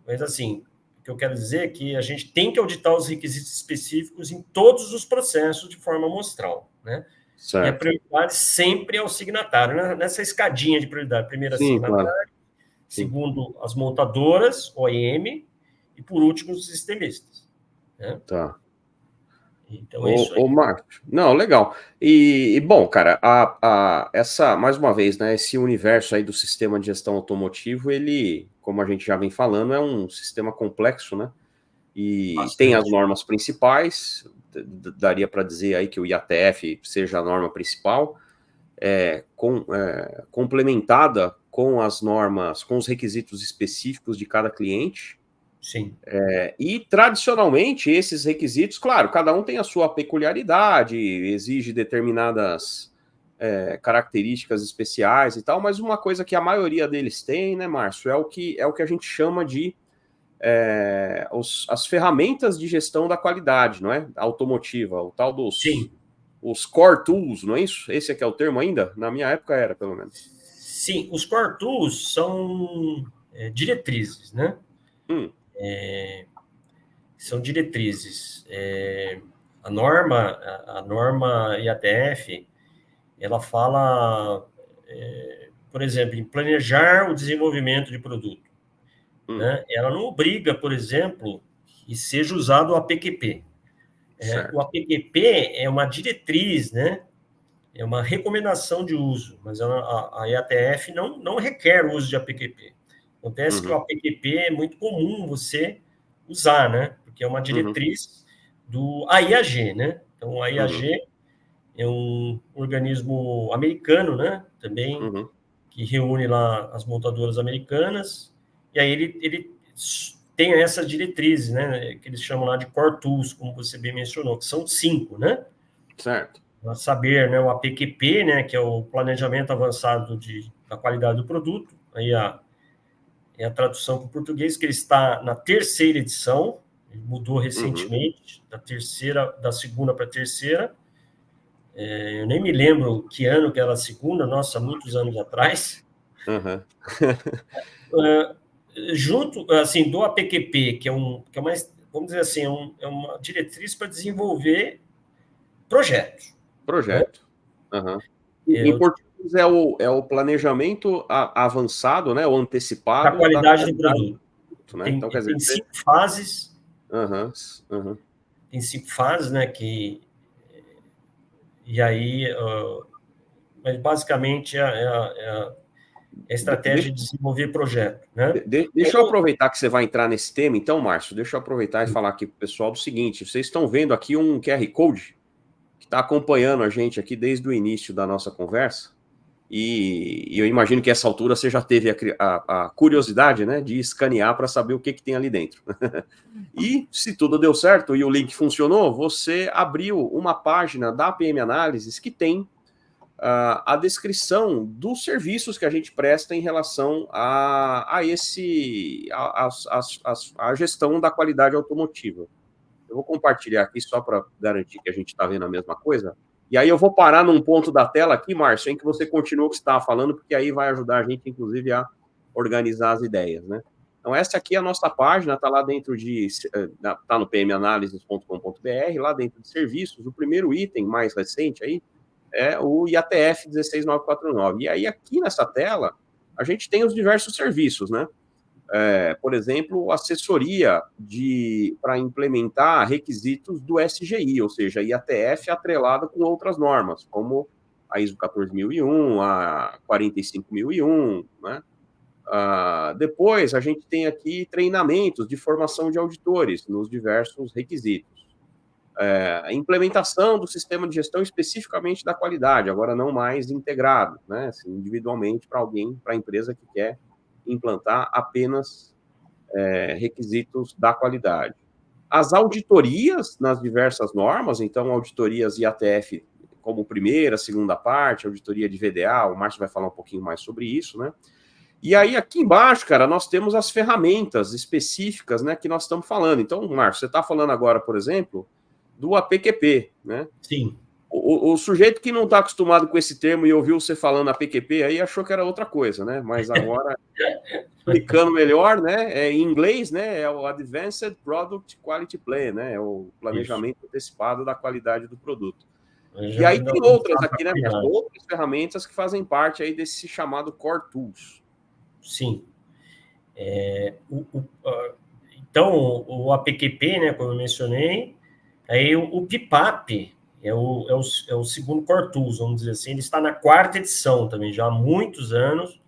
Mas, assim, o que eu quero dizer é que a gente tem que auditar os requisitos específicos em todos os processos de forma amostral, né? Certo. E a prioridade sempre é o signatário, né? Nessa escadinha de prioridade. Primeiro, a signatário, segundo, as montadoras, OEM, e, por último, os sistemistas. Né? Tá. Então, é isso aí. Ô, Márcio, não, legal. E bom, cara, mais uma vez, né, esse universo aí do sistema de gestão automotivo, ele, como a gente já vem falando, é um sistema complexo, né? E tem as normas principais, daria para dizer aí que o IATF seja a norma principal. complementada com as normas, com os requisitos específicos de cada cliente. Sim. E, tradicionalmente, esses requisitos, claro, cada um tem a sua peculiaridade, exige determinadas características especiais e tal, mas uma coisa que a maioria deles tem, né, Márcio, é o que a gente chama de as ferramentas de gestão da qualidade, não é? Automotiva, o tal dos... Sim. Os core tools, não é isso? Esse aqui é o termo ainda? Na minha época era, pelo menos. Sim, os core tools são diretrizes, né? São diretrizes. A norma IATF, ela fala, por exemplo, em planejar o desenvolvimento de produto. Né? Ela não obriga, por exemplo, que seja usado o APQP. O APQP é uma diretriz, né? É uma recomendação de uso, mas a IATF não requer o uso de APQP. Acontece que o APQP é muito comum você usar, né? Porque é uma diretriz do AIAG, né? Então, o AIAG é um organismo americano, né? Também, que reúne lá as montadoras americanas, e aí ele tem essas diretrizes, né? Que eles chamam lá de core tools, como você bem mencionou, que são 5, né? Certo. A saber, né, o APQP, né, que é o Planejamento Avançado da Qualidade do Produto, aí a tradução para o português, que ele está na 3ª edição, ele mudou recentemente, da segunda para a 3ª. Eu nem me lembro que ano que era a segunda, nossa, muitos anos atrás. Junto, assim, do APQP, que é uma, vamos dizer assim, é uma diretriz para desenvolver projetos. Projeto. Né? Em português é o planejamento avançado, né? O antecipado da qualidade do produto. Né? Então, quer dizer, tem 5 fases. Tem 5 fases, né? E aí, mas basicamente é a estratégia de desenvolver projeto, né? Deixa eu aproveitar que você vai entrar nesse tema, então, Márcio, deixa eu aproveitar e falar aqui para o pessoal do seguinte: vocês estão vendo aqui um QR Code que está acompanhando a gente aqui desde o início da nossa conversa, e eu imagino que essa altura você já teve a curiosidade, né, de escanear para saber o que tem ali dentro. E se tudo deu certo e o link funcionou, você abriu uma página da PM Análises que tem a descrição dos serviços que a gente presta em relação a gestão da qualidade automotiva. Eu vou compartilhar aqui só para garantir que a gente está vendo a mesma coisa. E aí eu vou parar num ponto da tela aqui, Márcio, em que você continua o que você estava falando, porque aí vai ajudar a gente, inclusive, a organizar as ideias, né? Então, essa aqui é a nossa página, está lá dentro está no pmanalises.com.br, lá dentro de serviços. O primeiro item mais recente aí é o IATF 16949. E aí, aqui nessa tela, a gente tem os diversos serviços, né? Por exemplo, assessoria para implementar requisitos do SGI, ou seja, IATF atrelada com outras normas, como a ISO 14001, a 45001, né? Depois, a gente tem aqui treinamentos de formação de auditores nos diversos requisitos. A implementação do sistema de gestão especificamente da qualidade, agora não mais integrado, né? Assim, individualmente para a empresa que quer implantar apenas requisitos da qualidade. As auditorias nas diversas normas, então auditorias IATF como primeira, segunda parte, auditoria de VDA, o Márcio vai falar um pouquinho mais sobre isso, né? E aí, aqui embaixo, cara, nós temos as ferramentas específicas, né, que nós estamos falando. Então, Márcio, você está falando agora, por exemplo, do APQP, né? Sim. O sujeito que não está acostumado com esse termo e ouviu você falando APQP aí achou que era outra coisa, né? Mas agora, explicando melhor, né? Em inglês, né? É o Advanced Product Quality Plan, né? É o planejamento antecipado da qualidade do produto. E aí tem outras aqui, né? Outras ferramentas que fazem parte aí desse chamado Core Tools. Sim. Então, o APQP, né? Como eu mencionei, aí o PIPAP é o segundo Core Tools, vamos dizer assim. Ele está na 4ª edição também, já há muitos anos.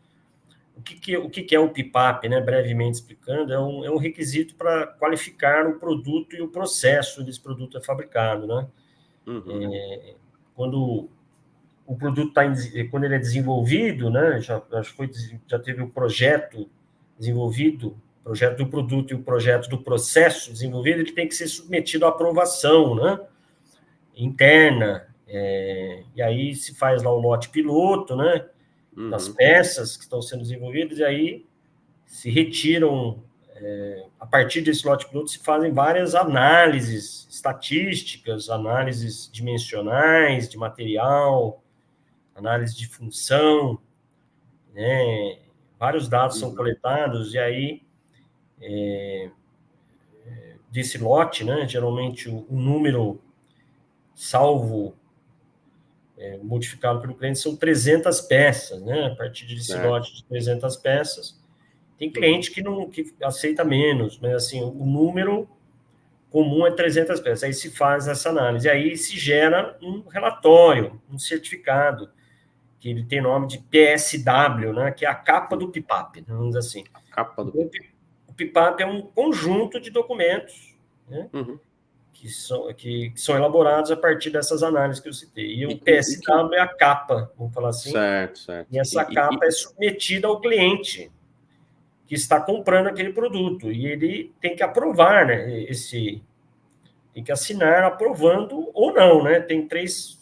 O que é o PIPAP, né? Brevemente explicando, é um requisito para qualificar o produto e o processo desse produto é fabricado, né? Quando o produto quando ele é desenvolvido, né, já teve o projeto desenvolvido, o projeto do produto e o projeto do processo desenvolvido, ele tem que ser submetido à aprovação, né, interna, e aí se faz lá o lote piloto, né, das peças que estão sendo desenvolvidas, e aí se retiram, a partir desse lote piloto, se fazem várias análises estatísticas, análises dimensionais de material, análise de função, né? Vários dados são coletados, e aí, desse lote, né? Geralmente o número salvo, modificado pelo cliente, são 300 peças, né? A partir desse lote de 300 peças, tem cliente que aceita menos, mas assim, o número comum é 300 peças. Aí se faz essa análise, aí se gera um relatório, um certificado, que ele tem nome de PSW, né, que é a capa do PIPAP, vamos dizer assim. O PIPAP é um conjunto de documentos, né, que são elaborados a partir dessas análises que eu citei. E o PSW é a capa, vamos falar assim. Certo. E essa capa é submetida ao cliente que está comprando aquele produto, e ele tem que aprovar, né, tem que assinar aprovando ou não, né? Tem 3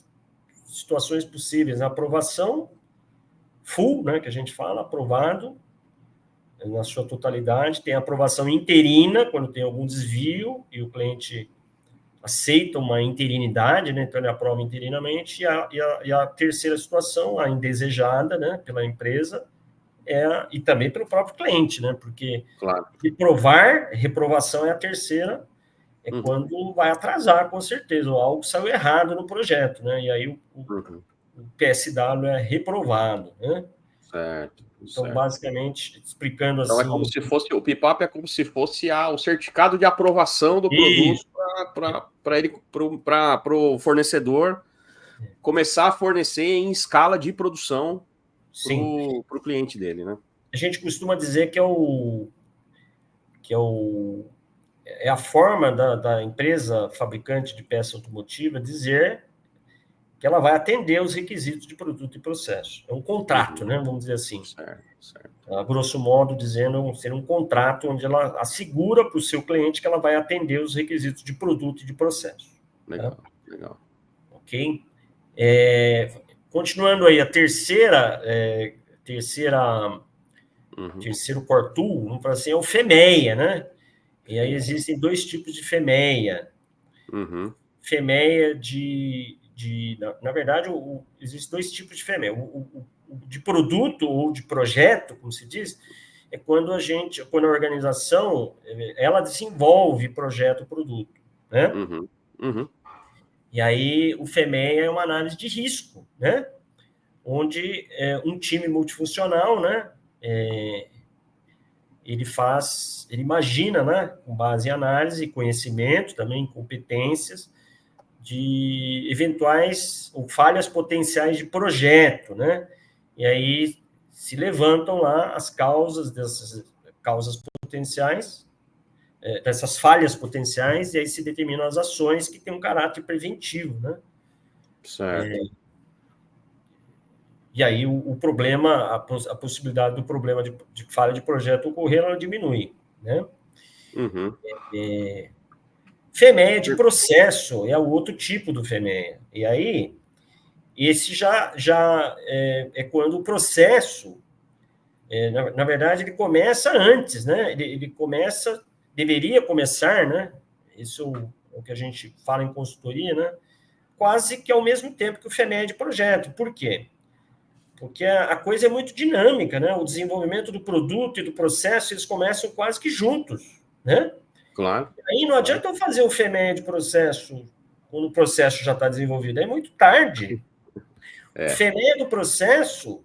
situações possíveis: a aprovação full, né, que a gente fala, aprovado na sua totalidade, tem a aprovação interina, quando tem algum desvio e o cliente aceita uma interinidade, né, então ele aprova interinamente, e a terceira situação, a indesejada, né, pela empresa, e também pelo próprio cliente, né, porque reprovação é a terceira, quando vai atrasar, com certeza, ou algo saiu errado no projeto, né, e aí o PSW é reprovado, né? Certo. Então, basicamente, explicando então, assim... é como se fosse, o PIPAP é como se fosse o certificado de aprovação do produto para o fornecedor começar a fornecer em escala de produção para o cliente dele, né? A gente costuma dizer que é a forma da empresa fabricante de peça automotiva dizer que ela vai atender os requisitos de produto e processo. É um contrato, né? Vamos dizer assim. Certo. A grosso modo, dizendo, ser um contrato onde ela assegura para o seu cliente que ela vai atender os requisitos de produto e de processo. Legal. Ok? Continuando aí, a terceiro core tool, vamos falar assim, é o FEMEA, né? E aí existem 2 tipos de FEMEA. FEMEA na verdade, existem 2 tipos de FEMEA. O de produto ou de projeto, como se diz, é quando a organização, ela desenvolve projeto ou produto, né? E aí o FEMEA é uma análise de risco, né? Onde um time multifuncional, né? Ele imagina, né? Com base em análise, conhecimento, também competências, de eventuais ou falhas potenciais de projeto, né? E aí se levantam lá as causas dessas causas potenciais, dessas falhas potenciais, e aí se determinam as ações que têm um caráter preventivo, né? Certo. E aí o problema, a possibilidade do problema de falha de projeto ocorrer, ela diminui, né? FEMEA de processo é o outro tipo do FEMEA. E aí, esse já é quando o processo, na verdade, ele começa antes, né? Ele deveria começar, né? Isso é o que a gente fala em consultoria, né? Quase que ao mesmo tempo que o FEMEA de projeto. Por quê? Porque a coisa é muito dinâmica, né? O desenvolvimento do produto e do processo, eles começam quase que juntos, né? Claro. Aí não adianta eu fazer o FEMEA de processo quando o processo já está desenvolvido. É muito tarde. O FEMEA do processo,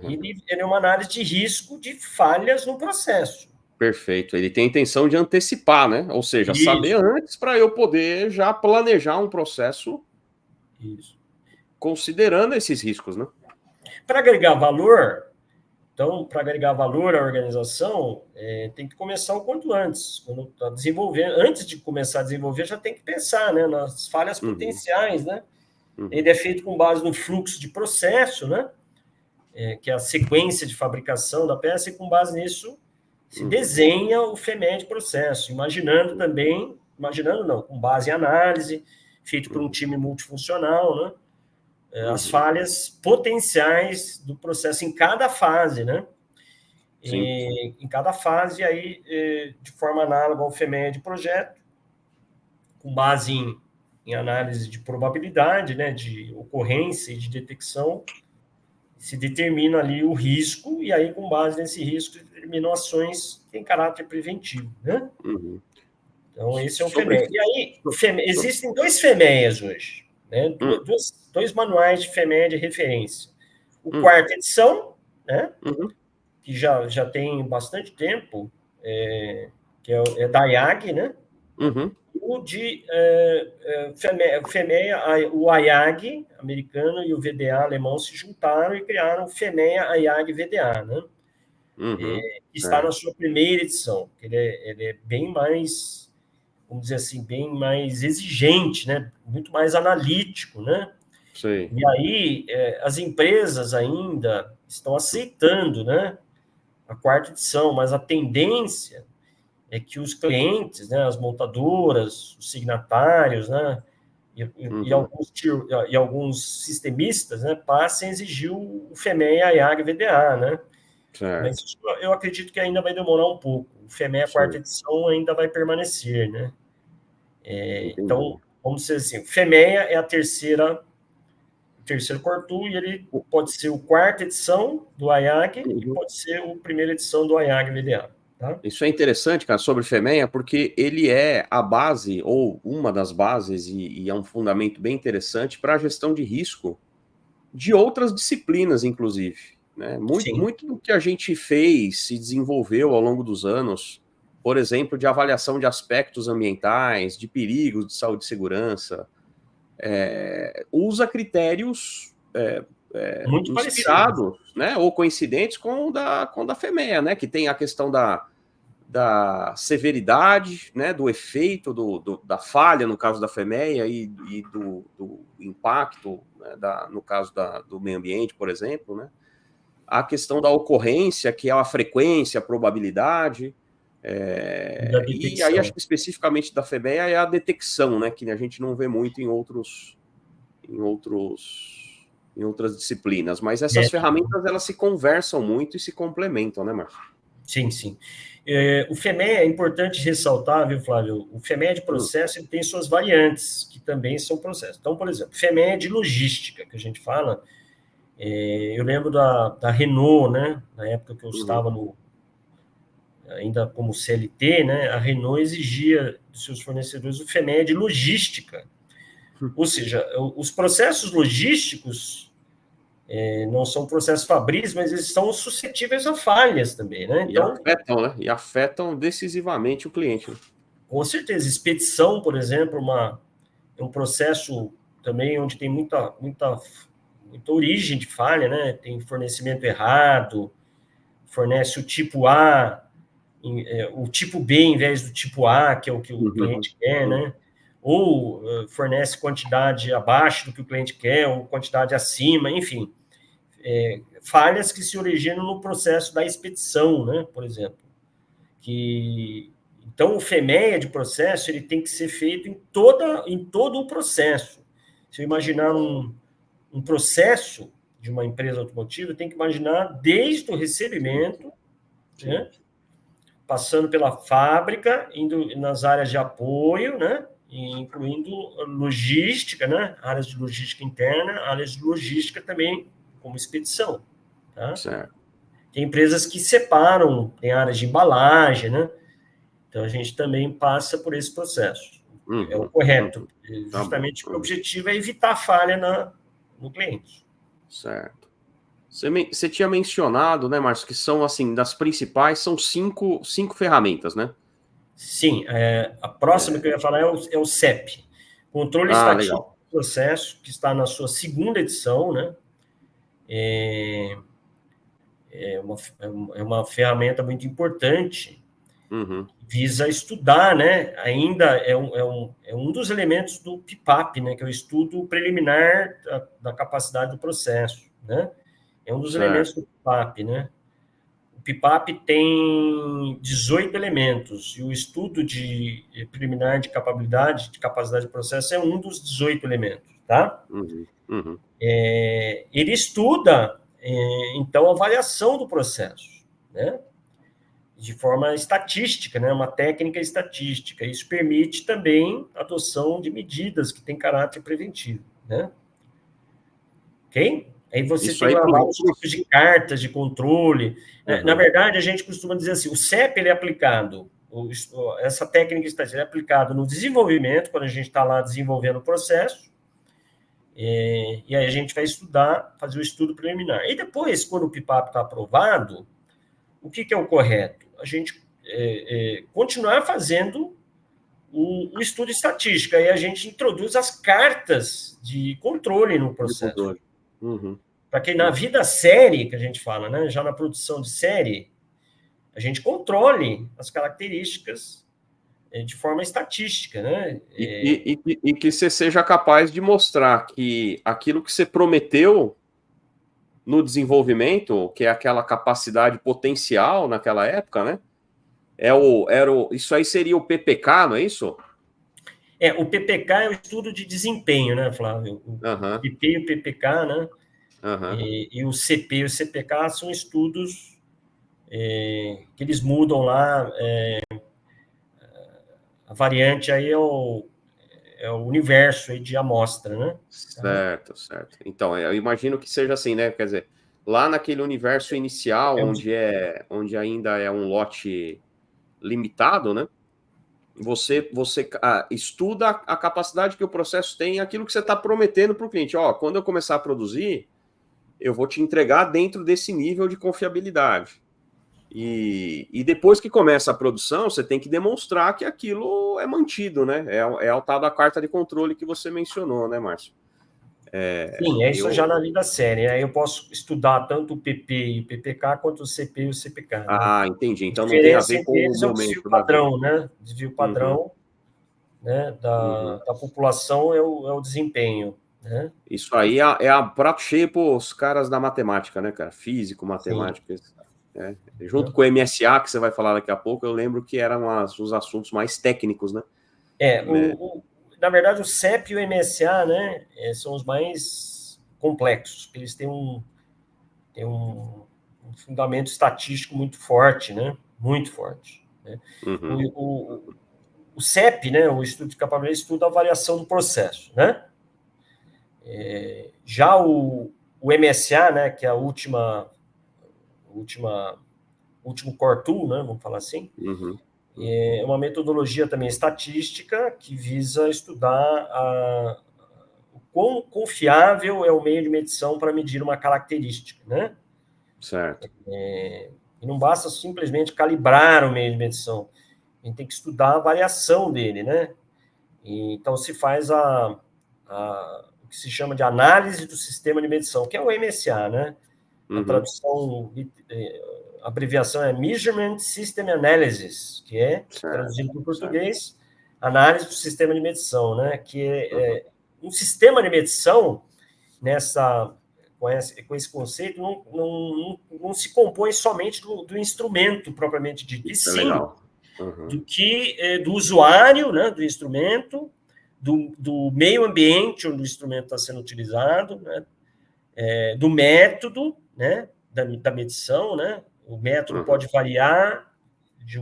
ele é uma análise de risco de falhas no processo. Perfeito. Ele tem a intenção de antecipar, né? Ou seja, saber antes para eu poder já planejar um processo considerando esses riscos, né? Para agregar valor, então, para agregar valor à organização, tem que começar o quanto antes. Quando está desenvolvendo, antes de começar a desenvolver, já tem que pensar, né, nas falhas potenciais, né? Ele é feito com base no fluxo de processo, né? Que é a sequência de fabricação da peça, e com base nisso se desenha o FMEA de processo, com base em análise, feito por um time multifuncional, né? As falhas potenciais do processo em cada fase, né? Em cada fase, aí, de forma análoga ao FMEA de projeto, com base em análise de probabilidade, né, de ocorrência e de detecção, se determina ali o risco, e aí, com base nesse risco, determinam ações que têm caráter preventivo, né? Então, esse é o FMEA. E aí, existem 2 FMEAs hoje, né? Dois manuais de FMEA de referência. O quarta edição, né? Que já tem bastante tempo, que é da IAG, né? O de FMEA, o IAG americano e o VDA alemão se juntaram e criaram o FMEA IAG VDA, né? Que está na sua primeira edição. Ele é bem mais, vamos dizer assim, bem mais exigente, né? Muito mais analítico, né? Sei. E aí as empresas ainda estão aceitando, né, a quarta edição, mas a tendência é que os clientes, né, as montadoras, os signatários, né, e alguns sistemistas, né, passem a exigir o FMEA, IAG e VDA, né? Certo. Mas isso eu acredito que ainda vai demorar um pouco. O FMEA, quarta edição, ainda vai permanecer, né? Então, vamos dizer assim, o FMEA é o terceiro Cortu, e ele pode ser o quarta edição do IAG e pode ser a primeira edição do IAG VDA. Tá? Isso é interessante, cara, sobre FMEA, porque ele é a base, ou uma das bases, e é um fundamento bem interessante para a gestão de risco de outras disciplinas, inclusive. Né? Muito do que a gente fez e desenvolveu ao longo dos anos, por exemplo, de avaliação de aspectos ambientais, de perigos de saúde e segurança, usa critérios muito inspirados, né, ou coincidentes com o da FMEA, né, que tem a questão da severidade, né, do efeito da falha, no caso da FMEA, e do impacto, né, no caso do meio ambiente, por exemplo, né, a questão da ocorrência, que é a frequência, a probabilidade, e aí acho que especificamente da FMEA é a detecção, né, que a gente não vê muito em outras disciplinas, mas essas ferramentas elas se conversam muito e se complementam, né, Márcio? Sim, sim. O FMEA é importante ressaltar, viu, Flávio? O FMEA de processo ele tem suas variantes, que também são processos. Então, por exemplo, FMEA de logística, que a gente fala, eu lembro da Renault, né? Na época que eu estava ainda como CLT, né? A Renault exigia dos seus fornecedores o FMEA de logística. Ou seja, os processos logísticos não são processos fabris, mas eles são suscetíveis a falhas também, né? Então, e afetam decisivamente o cliente. Né? Com certeza. Expedição, por exemplo, é um processo também onde tem muita origem de falha, né? Tem fornecimento errado, fornece o tipo A, o tipo B em vez do tipo A, que é o que o cliente quer, né? Ou fornece quantidade abaixo do que o cliente quer, ou quantidade acima, enfim. Falhas que se originam no processo da expedição, né? Por exemplo. Então, o FMEA de processo ele tem que ser feito em todo o processo. Se eu imaginar um processo de uma empresa automotiva, tem que imaginar desde o recebimento, né, passando pela fábrica, indo nas áreas de apoio, né, incluindo logística, né, áreas de logística interna, áreas de logística também, como expedição. Tá? Certo. Tem empresas que separam, tem áreas de embalagem, né? Então, a gente também passa por esse processo. É o correto. Justamente porque o objetivo é evitar falha no cliente. Certo. Você tinha mencionado, né, Márcio, que são, assim, das principais, são cinco ferramentas, né? Sim. A próxima que eu ia falar é o CEP. Controle Estatístico do Processo, que está na sua segunda edição, né? É uma ferramenta muito importante visa estudar, né? Ainda é um dos elementos do PIPAP, né? Que é o estudo preliminar da capacidade do processo, né? É um dos elementos do PIPAP, né? O PIPAP tem 18 elementos, e o estudo de preliminar de capacidade de processo é um dos 18 elementos, tá? Ele estuda, então, a avaliação do processo, né? De forma estatística, né? Uma técnica estatística. Isso permite também a adoção de medidas que têm caráter preventivo, né? Ok? Aí você Isso tem aí lá vários tipos de cartas de controle. Na verdade, a gente costuma dizer assim, o CEP ele é aplicado, essa técnica estatística é aplicada no desenvolvimento, quando a gente está lá desenvolvendo o processo, e aí a gente vai estudar, fazer o estudo preliminar. E depois, quando o PIPAP está aprovado, o que é o correto? A gente continuar fazendo o estudo estatístico, aí a gente introduz as cartas de controle no processo. Para que na vida série, que a gente fala, né, já na produção de série, a gente controle as características de forma estatística, né? E que você seja capaz de mostrar que aquilo que você prometeu no desenvolvimento, que é aquela capacidade potencial naquela época, né? Isso aí seria o PPK, não é isso? O PPK é o estudo de desempenho, né, Flávio? O PP e o PPK, né? E o CP e o CPK são estudos que eles mudam lá. A variante aí é o universo aí de amostra, né? Certo. Então, eu imagino que seja assim, né? Quer dizer, lá naquele universo inicial, onde ainda é um lote limitado, né? Você estuda a capacidade que o processo tem, aquilo que você está prometendo para o cliente. Ó, quando eu começar a produzir, eu vou te entregar dentro desse nível de confiabilidade. E depois que começa a produção, você tem que demonstrar que aquilo é mantido, né? É o tal da carta de controle que você mencionou, né, Márcio? Sim, é isso já na vida séria. Aí eu posso estudar tanto o PP e o PPK quanto o CP e o CPK. Né? Entendi. Então A não tem a diferença ver com entre o eles é o desvio momento da vida. padrão, né? Desvio padrão, né, da população é o desempenho, né? Isso aí é a prato cheio para os caras da matemática, né, cara? Físico, matemática. Né? Junto com o MSA, que você vai falar daqui a pouco, eu lembro que eram os assuntos mais técnicos, né? Na verdade, o CEP e o MSA, né, são os mais complexos, eles têm um fundamento estatístico muito forte, né? Muito forte. Né? O CEP, né, o Estudo de Capacidade, estuda a variação do processo, né? Já o MSA, né, que é a último core tool, né, vamos falar assim, é uma metodologia também estatística que visa estudar o quão confiável é o meio de medição para medir uma característica, né? Certo. E não basta simplesmente calibrar o meio de medição, a gente tem que estudar a variação dele, né? Então se faz o que se chama de análise do sistema de medição, que é o MSA, né? A tradução, a abreviação é Measurement System Analysis, que é, traduzido para o português, análise do sistema de medição, né? Que é um sistema de medição, com esse conceito, não se compõe somente do instrumento propriamente dito, e sim do usuário, né, do instrumento, do meio ambiente onde o instrumento está sendo utilizado, né, do método, né, da medição, né? O método pode variar de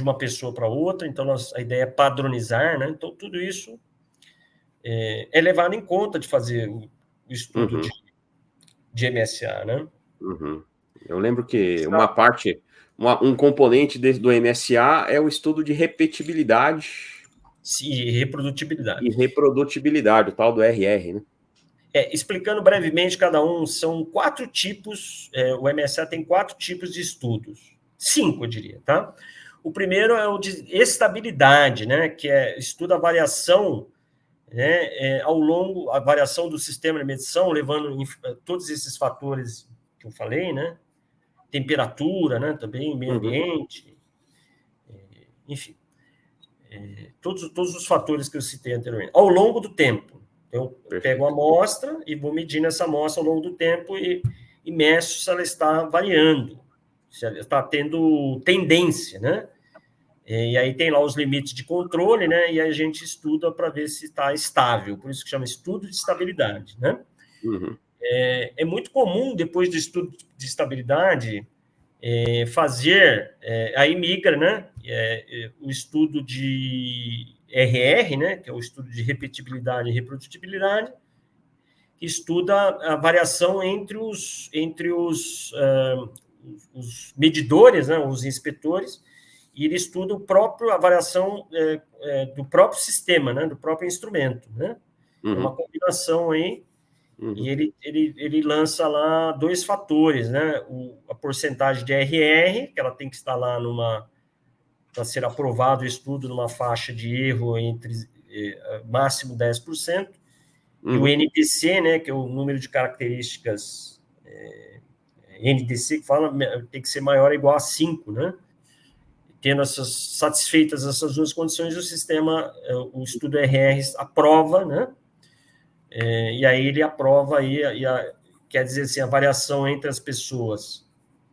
uma pessoa para outra, então a ideia é padronizar, né? Então tudo isso é levado em conta de fazer o estudo de MSA, né? Eu lembro que um componente do MSA é o estudo de repetibilidade e reprodutibilidade. E reprodutibilidade, o tal do RR, né? Explicando brevemente cada um, são 4 tipos, o MSA tem 4 tipos de estudos, 5, eu diria, tá? O primeiro é o de estabilidade, né, que estuda a variação, né, a variação do sistema de medição, levando todos esses fatores que eu falei, né, temperatura, né, também, meio ambiente, enfim, todos os fatores que eu citei anteriormente, ao longo do tempo. Eu pego a amostra e vou medindo essa amostra ao longo do tempo e meço se ela está variando, se ela está tendo tendência, né? E aí tem lá os limites de controle, né? E aí a gente estuda para ver se está estável, por isso que chama estudo de estabilidade, né? Uhum. É muito comum, depois do estudo de estabilidade, fazer, aí migra, né? O estudo de RR, né? Que é o estudo de repetibilidade e reprodutibilidade, que estuda a variação entre os medidores, né? Os inspetores, e ele estuda a variação do próprio sistema, né? Do próprio instrumento, né? É uma combinação aí. E ele lança lá 2 fatores, né? A porcentagem de RR, que ela tem que estar lá para ser aprovado o estudo numa faixa de erro entre máximo 10%, e o NDC, né, que é o número de características NDC, que fala tem que ser maior ou igual a 5, né? Tendo satisfeitas essas 2 condições, o sistema, o estudo RR aprova, né? E aí ele aprova aí, quer dizer assim, a variação entre as pessoas.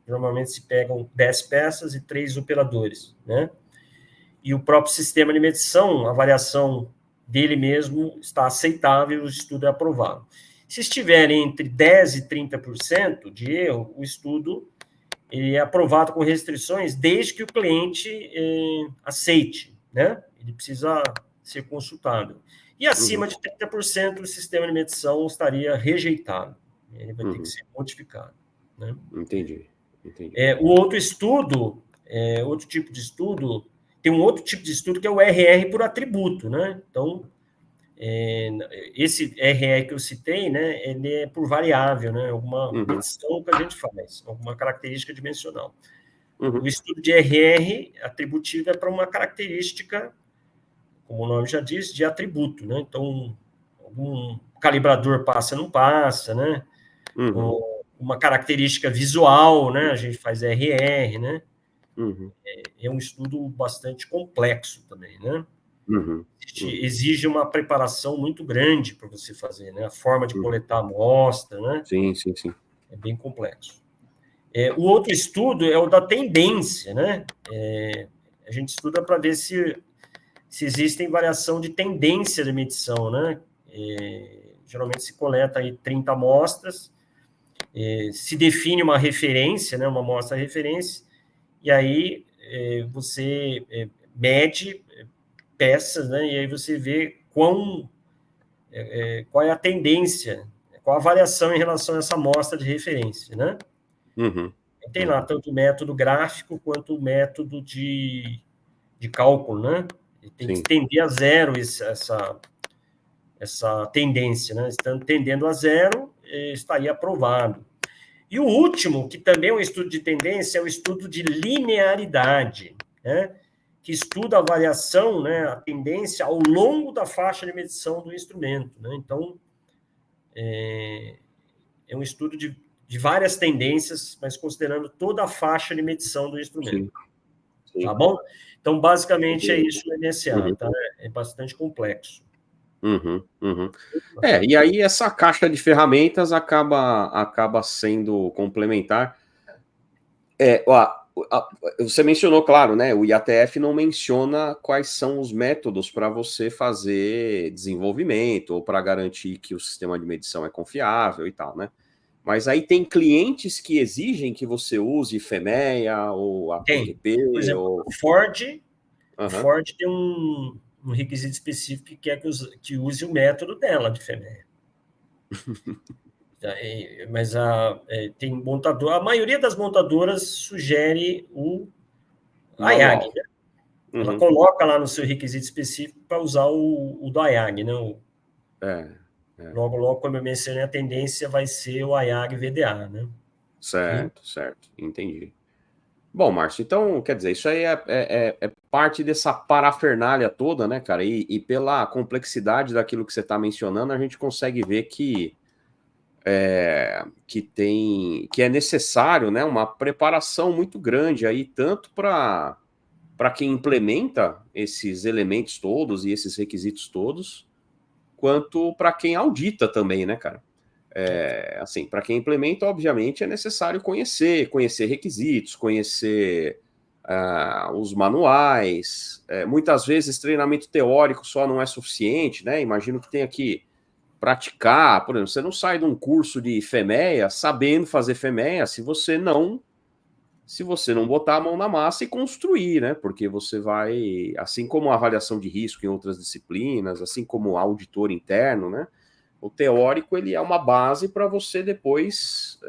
Normalmente se pegam 10 peças e 3 operadores, né? E o próprio sistema de medição, a variação dele mesmo está aceitável, o estudo é aprovado. Se estiverem entre 10% e 30% de erro, o estudo ele é aprovado com restrições desde que o cliente aceite, né? Ele precisa ser consultado. E acima de 30%, o sistema de medição estaria rejeitado. Ele vai ter que ser modificado, né? Entendi. O outro estudo, outro tipo de estudo, tem um outro tipo de estudo que é o RR por atributo, né? Então, esse RR que eu citei, né, ele é por variável, né? Alguma medição que a gente faz, alguma característica dimensional. O estudo de RR atributivo é para uma característica, como o nome já diz, de atributo, né? Então, algum calibrador passa, não passa, né? Uma característica visual, né? A gente faz RR, né? É um estudo bastante complexo também, né? Exige uma preparação muito grande para você fazer, né? A forma de coletar a amostra, né? Sim. É bem complexo. O outro estudo é o da tendência, né? A gente estuda para ver se existem variação de tendência de medição, né? Geralmente se coleta aí 30 amostras, se define uma referência, né? Uma amostra referência, e aí você mede peças, né? E aí você vê qual é a tendência, qual a variação em relação a essa amostra de referência, né? Tem lá tanto o método gráfico quanto o método de cálculo, né? Ele tem que tender a zero essa tendência, né? Estando tendendo a zero, estaria aprovado. E o último, que também é um estudo de tendência, é o estudo de linearidade, né? Que estuda a variação, né, a tendência ao longo da faixa de medição do instrumento, né? Então, é um estudo de várias tendências, mas considerando toda a faixa de medição do instrumento. Sim. Tá bom? Então, basicamente, é isso o NSA, tá? É bastante complexo. E aí essa caixa de ferramentas acaba sendo complementar. Você mencionou, claro, né? O IATF não menciona quais são os métodos para você fazer desenvolvimento ou para garantir que o sistema de medição é confiável e tal, né? Mas aí tem clientes que exigem que você use FEMEA ou APQP. Por exemplo, o Ford tem um requisito específico que quer que use o método dela de FEMEA. Mas tem montador, a maioria das montadoras sugere o IAG, né? Ela coloca lá no seu requisito específico para usar o do IAG, né? Logo, como eu mencionei, a tendência vai ser o IAG VDA, né? Certo, entendi. Bom, Márcio, então, quer dizer, isso aí é parte dessa parafernália toda, né, cara? E pela complexidade daquilo que você está mencionando, a gente consegue ver que é necessário, né, uma preparação muito grande aí, tanto para para quem implementa esses elementos todos e esses requisitos todos, quanto para quem audita também, né, cara? Assim, para quem implementa, obviamente, é necessário conhecer requisitos, conhecer os manuais. Muitas vezes, treinamento teórico só não é suficiente, né? Imagino que tenha que praticar. Por exemplo, você não sai de um curso de FEMEA sabendo fazer FEMEA se você não botar a mão na massa e construir, né? Porque você vai, assim como a avaliação de risco em outras disciplinas, assim como o auditor interno, né? O teórico, ele é uma base para você depois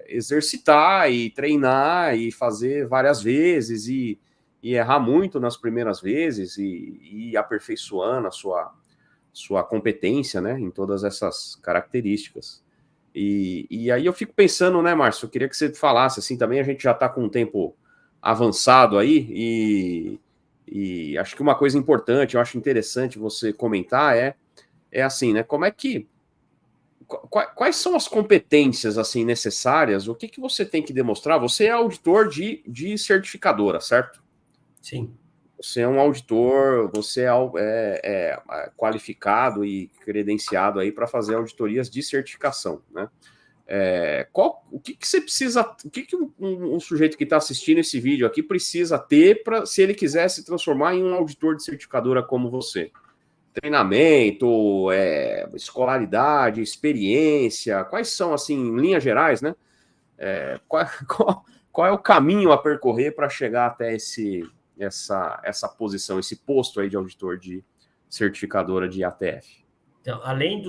exercitar e treinar e fazer várias vezes e errar muito nas primeiras vezes e ir aperfeiçoando a sua competência, né? Em todas essas características. E aí eu fico pensando, né, Márcio, eu queria que você falasse, assim, também a gente já está com um tempo avançado aí, e acho que uma coisa importante, eu acho interessante você comentar é assim, né, como é que, quais são as competências, assim, necessárias, o que você tem que demonstrar? Você é auditor de certificadora, certo? Sim. Você é um auditor, você é qualificado e credenciado aí para fazer auditorias de certificação, né? O que você precisa, o que um sujeito que está assistindo esse vídeo aqui precisa ter para, se ele quiser se transformar em um auditor de certificadora como você? Treinamento, escolaridade, experiência, quais são, assim, em linhas gerais, né? Qual é o caminho a percorrer para chegar até essa posição, esse posto aí de auditor de certificadora de ATF? Então, além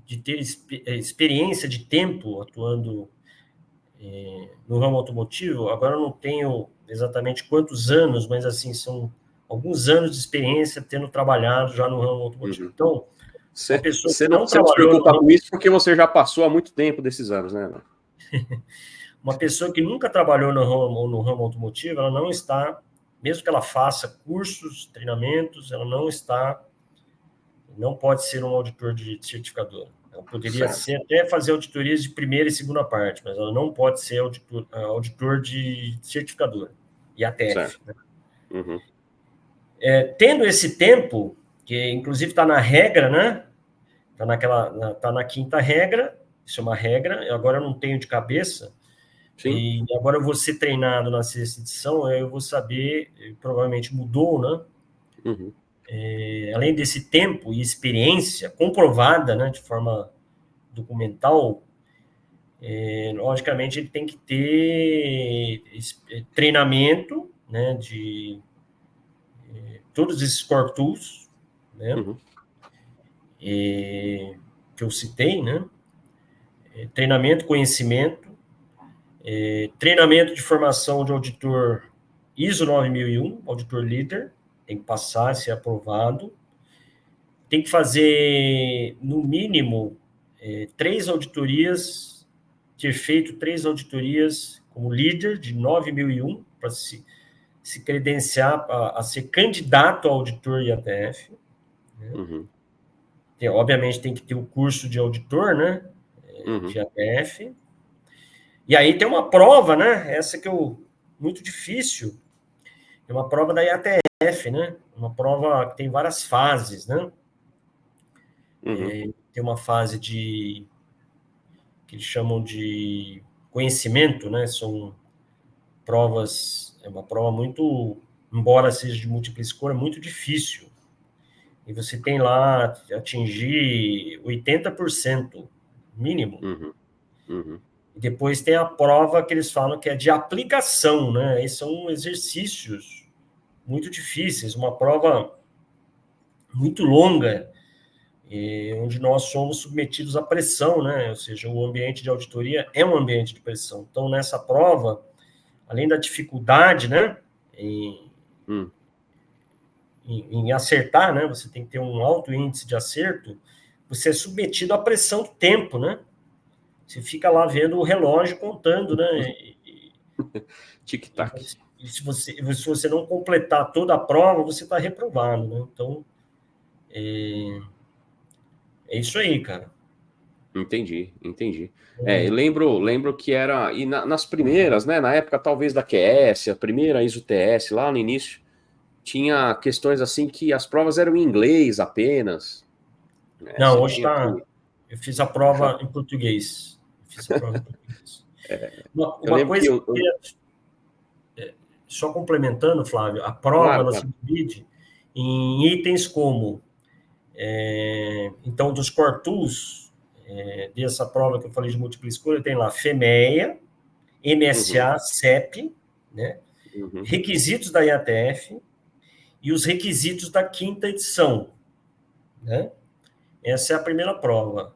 de ter experiência de tempo atuando no ramo automotivo, agora eu não tenho exatamente quantos anos, mas assim, são alguns anos de experiência tendo trabalhado já no ramo automotivo. Então, uma pessoa que não Você não se trabalhou preocupa com isso porque você já passou há muito tempo desses anos, né? Uma pessoa que nunca trabalhou no ramo automotivo, ela não está, mesmo que ela faça cursos, treinamentos, ela não pode ser um auditor de certificadora. Ela poderia ser até fazer auditorias de primeira e segunda parte, mas ela não pode ser auditor de certificadora e ATF. Né? Uhum. Tendo esse tempo, que inclusive está na regra, né? Está na quinta regra, isso é uma regra, agora eu não tenho de cabeça. Sim. E agora eu vou ser treinado na sexta edição, eu vou saber, provavelmente mudou, né? Uhum. Além desse tempo e experiência comprovada, né, de forma documental, logicamente ele tem que ter treinamento, né, de todos esses core tools, né, Uhum. que eu citei, né, treinamento, conhecimento, treinamento de formação de auditor ISO 9001, auditor líder, tem que passar, ser aprovado. Tem que fazer, no mínimo, 3 auditorias, ter feito 3 auditorias como líder de 9001, para se credenciar a ser candidato a auditor IATF. Né? Uhum. Obviamente tem que ter o curso de auditor, né? Uhum. De ATF. E aí tem uma prova, né? Essa que muito difícil. É uma prova da IATF, né? Uma prova que tem várias fases, né? Uhum. Tem uma fase que eles chamam de conhecimento, né? São provas, é uma prova muito, embora seja de múltipla escolha, muito difícil. E você tem lá atingir 80% mínimo. Uhum. Uhum. E depois tem a prova que eles falam que é de aplicação, né? E são exercícios muito difíceis, uma prova muito longa, onde nós somos submetidos à pressão, né? Ou seja, o ambiente de auditoria é um ambiente de pressão. Então, nessa prova, além da dificuldade, né, em acertar, né? Você tem que ter um alto índice de acerto. Você é submetido à pressão do tempo, né? Você fica lá vendo o relógio contando, né? Tic-tac. E se você não completar toda a prova, você está reprovado, né? Então, é isso aí, cara. Entendi. Eu lembro que era, e nas primeiras, né, na época talvez da QS, a primeira ISO TS, lá no início, tinha questões assim que as provas eram em inglês apenas, né, Não, você hoje tinha tá. que... Eu fiz a Já, prova em português. Fiz a prova em português. eu Uma lembro que coisa que eu queria, só complementando, Flávio, a prova claro, ela claro. se divide em itens como, então, dos core tools, dessa prova que eu falei de múltipla escolha, tem lá FEMEA, Uhum, MSA, CEP, né? uhum, Requisitos da IATF e os requisitos da quinta edição, né? Essa é a primeira prova.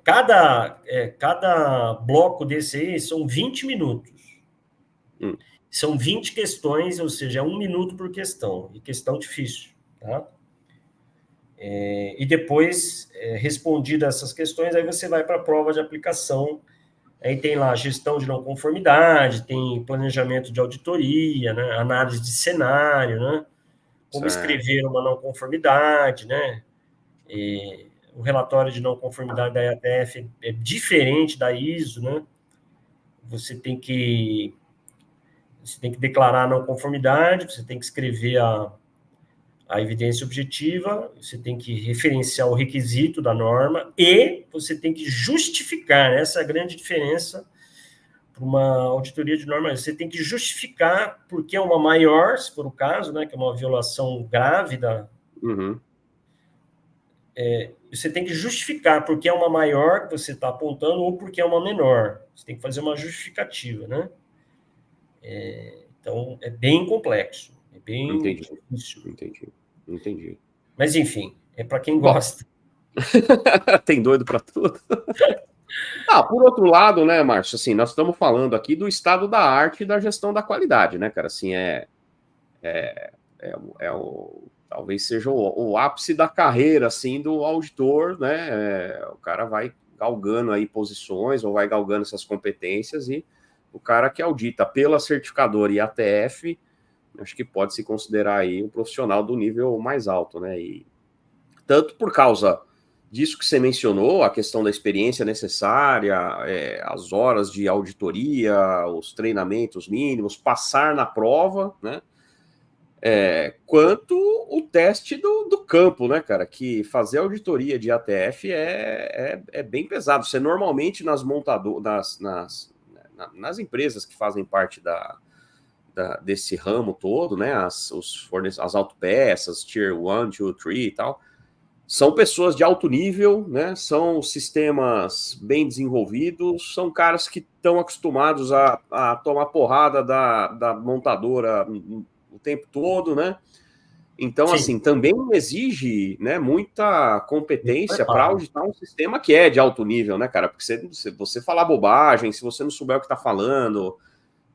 Cada bloco desse aí são 20 minutos. hum, São 20 questões, ou seja, é 1 minuto por questão, e questão difícil. Tá? E depois, respondidas essas questões, aí você vai para a prova de aplicação. Aí tem lá gestão de não conformidade, tem planejamento de auditoria, né? Análise de cenário, né? Como certo. escrever uma não conformidade, né? O relatório de não conformidade da IATF é diferente da ISO, né? Você tem que declarar a não conformidade, você tem que escrever a evidência objetiva, você tem que referenciar o requisito da norma e você tem que justificar, né? Essa é a grande diferença para uma auditoria de norma. Você tem que justificar porque é uma maior, se for o caso, né? Que é uma violação grave da... Uhum. Você tem que justificar porque é uma maior que você está apontando ou porque é uma menor. Você tem que fazer uma justificativa, né? Então, é bem complexo, é bem Entendi, difícil. entendi. Mas, enfim, é para quem Bom, gosta. tem doido para tudo. Ah, por outro lado, né, Márcio, assim, nós estamos falando aqui do estado da arte e da gestão da qualidade, né, cara? Assim, talvez seja o ápice da carreira, assim, do auditor, né? O cara vai galgando aí posições ou vai galgando essas competências e o cara que audita pela certificadora e ATF, acho que pode se considerar aí um profissional do nível mais alto, né? E tanto por causa disso que você mencionou, a questão da experiência necessária, as horas de auditoria, os treinamentos mínimos, passar na prova, né? Quanto o teste do campo, né, cara? Que fazer auditoria de ATF é bem pesado. Você normalmente nas montadoras, nas empresas que fazem parte desse ramo todo, né? As autopeças, Tier 1, 2, 3 e tal, são pessoas de alto nível, né? São sistemas bem desenvolvidos, são caras que estão acostumados a tomar porrada da montadora o tempo todo, né? Então, Sim, assim, também exige, né, muita muito competência para preparo. auditar um sistema que é de alto nível, né, cara? Porque se você falar bobagem, se você não souber o que está falando,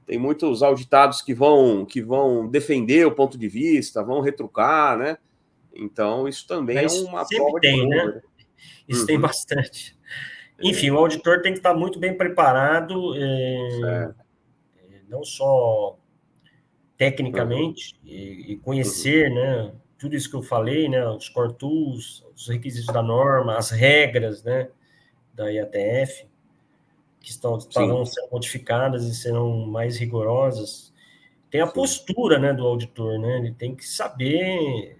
tem muitos auditados que vão defender o ponto de vista, vão retrucar, né? Então, isso também é Mas uma sempre prova de tem, fogo, né? né? Isso tem Uhum, bastante. Enfim, o auditor tem que estar muito bem preparado, certo. não só Uhum, tecnicamente, e uhum, conhecer, né, tudo isso que eu falei, né, os core tools, os requisitos da norma, as regras, né, da IATF, que sim, estarão sendo modificadas e serão mais rigorosas. Tem a sim, postura, né, do auditor, né, ele tem que saber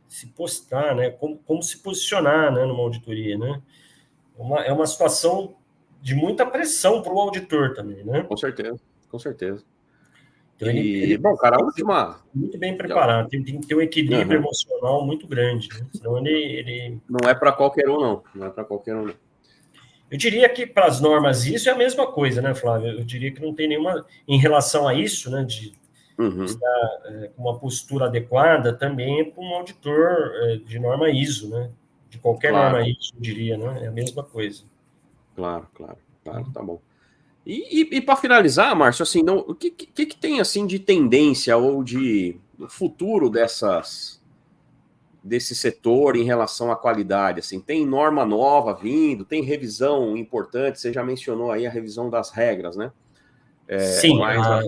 se postar, né, como se posicionar, né, numa auditoria, né. É uma situação de muita pressão para o auditor também, né. com certeza, com certeza. Então, E, ele bom, cara, a tem que ser última. muito bem preparado, tem que ter um equilíbrio Uhum. emocional muito grande, né? Senão ele... Não é para qualquer um, não. Não é para qualquer um, não. Eu diria que para as normas isso é a mesma coisa, né, Flávio? Eu diria que não tem nenhuma... Em relação a isso, né, de Uhum. estar com uma postura adequada, também é para um auditor de norma ISO, né? De qualquer Claro, norma ISO, eu diria, né? É a mesma coisa. claro, tá bom. E para finalizar, Márcio, assim, não, o que tem assim de tendência ou de futuro desse setor em relação à qualidade? Assim, tem norma nova vindo, tem revisão importante. Você já mencionou aí a revisão das regras, né? Sim, Mas as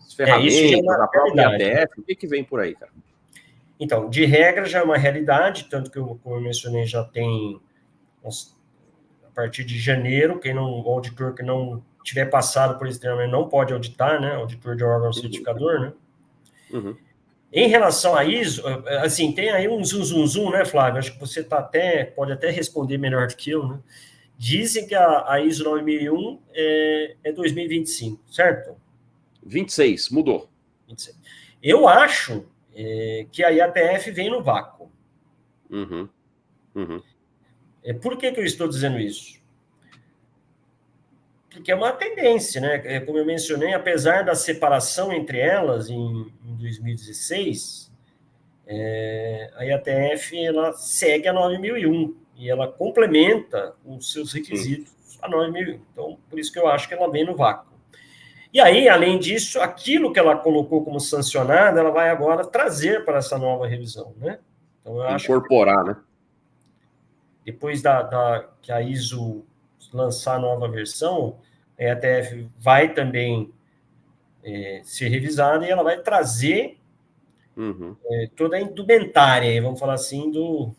isso já é ferramentas, uma a própria realidade. IATF, o que vem por aí, cara? Então, de regra já é uma realidade, tanto que, como eu mencionei, já tem uns partir de janeiro, o auditor que não tiver passado por esse treinamento não pode auditar, né? Auditor de órgão certificador, né? Uhum. Em relação a ISO, assim, tem aí um zum, né, Flávio? Acho que você pode até responder melhor do que eu, né? Dizem que a ISO 9001 é 2025, certo? 26, mudou. 26. Eu acho que a IATF vem no vácuo. Uhum. Uhum. Por que eu estou dizendo isso? Porque é uma tendência, né? Como eu mencionei, apesar da separação entre elas em 2016, a IATF ela segue a 9001 e ela complementa os seus requisitos a 9001. Então, por isso que eu acho que ela vem no vácuo. E aí, além disso, aquilo que ela colocou como sancionado, ela vai agora trazer para essa nova revisão, né? Então, eu acho incorporar, né? Depois que a ISO lançar a nova versão, a ETF vai também ser revisada e ela vai trazer toda a indumentária, vamos falar assim, do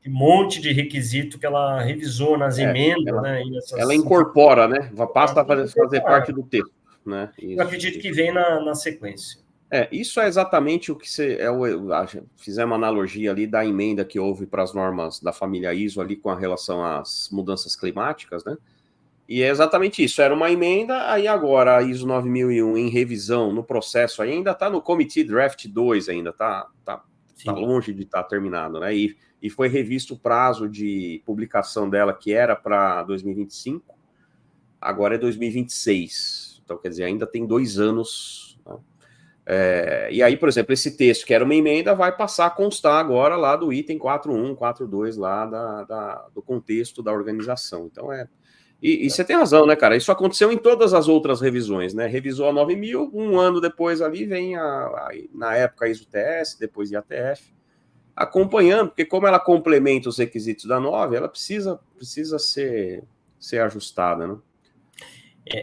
monte de requisito que ela revisou nas emendas, né? Ela incorpora, né? Passa a fazer parte do texto, né? Eu acredito que vem na sequência. Isso é exatamente o que fizemos uma analogia ali da emenda que houve para as normas da família ISO ali com relação às mudanças climáticas, né? E é exatamente isso, era uma emenda, aí agora a ISO 9001 em revisão, no processo, ainda está no Committee Draft 2, ainda está longe de estar terminado, né? E foi revisto o prazo de publicação dela, que era para 2025, agora é 2026. Então, quer dizer, ainda tem 2 anos. Né? E aí, por exemplo, esse texto, que era uma emenda, vai passar a constar agora lá do item 4.1, 4.2, lá do contexto da organização. Então, E você tem razão, né, cara? Isso aconteceu em todas as outras revisões, né? Revisou a 9000, um ano depois ali vem, na época, a ISO-TS, depois a IATF, acompanhando, porque como ela complementa os requisitos da 9, ela precisa ser ajustada, né?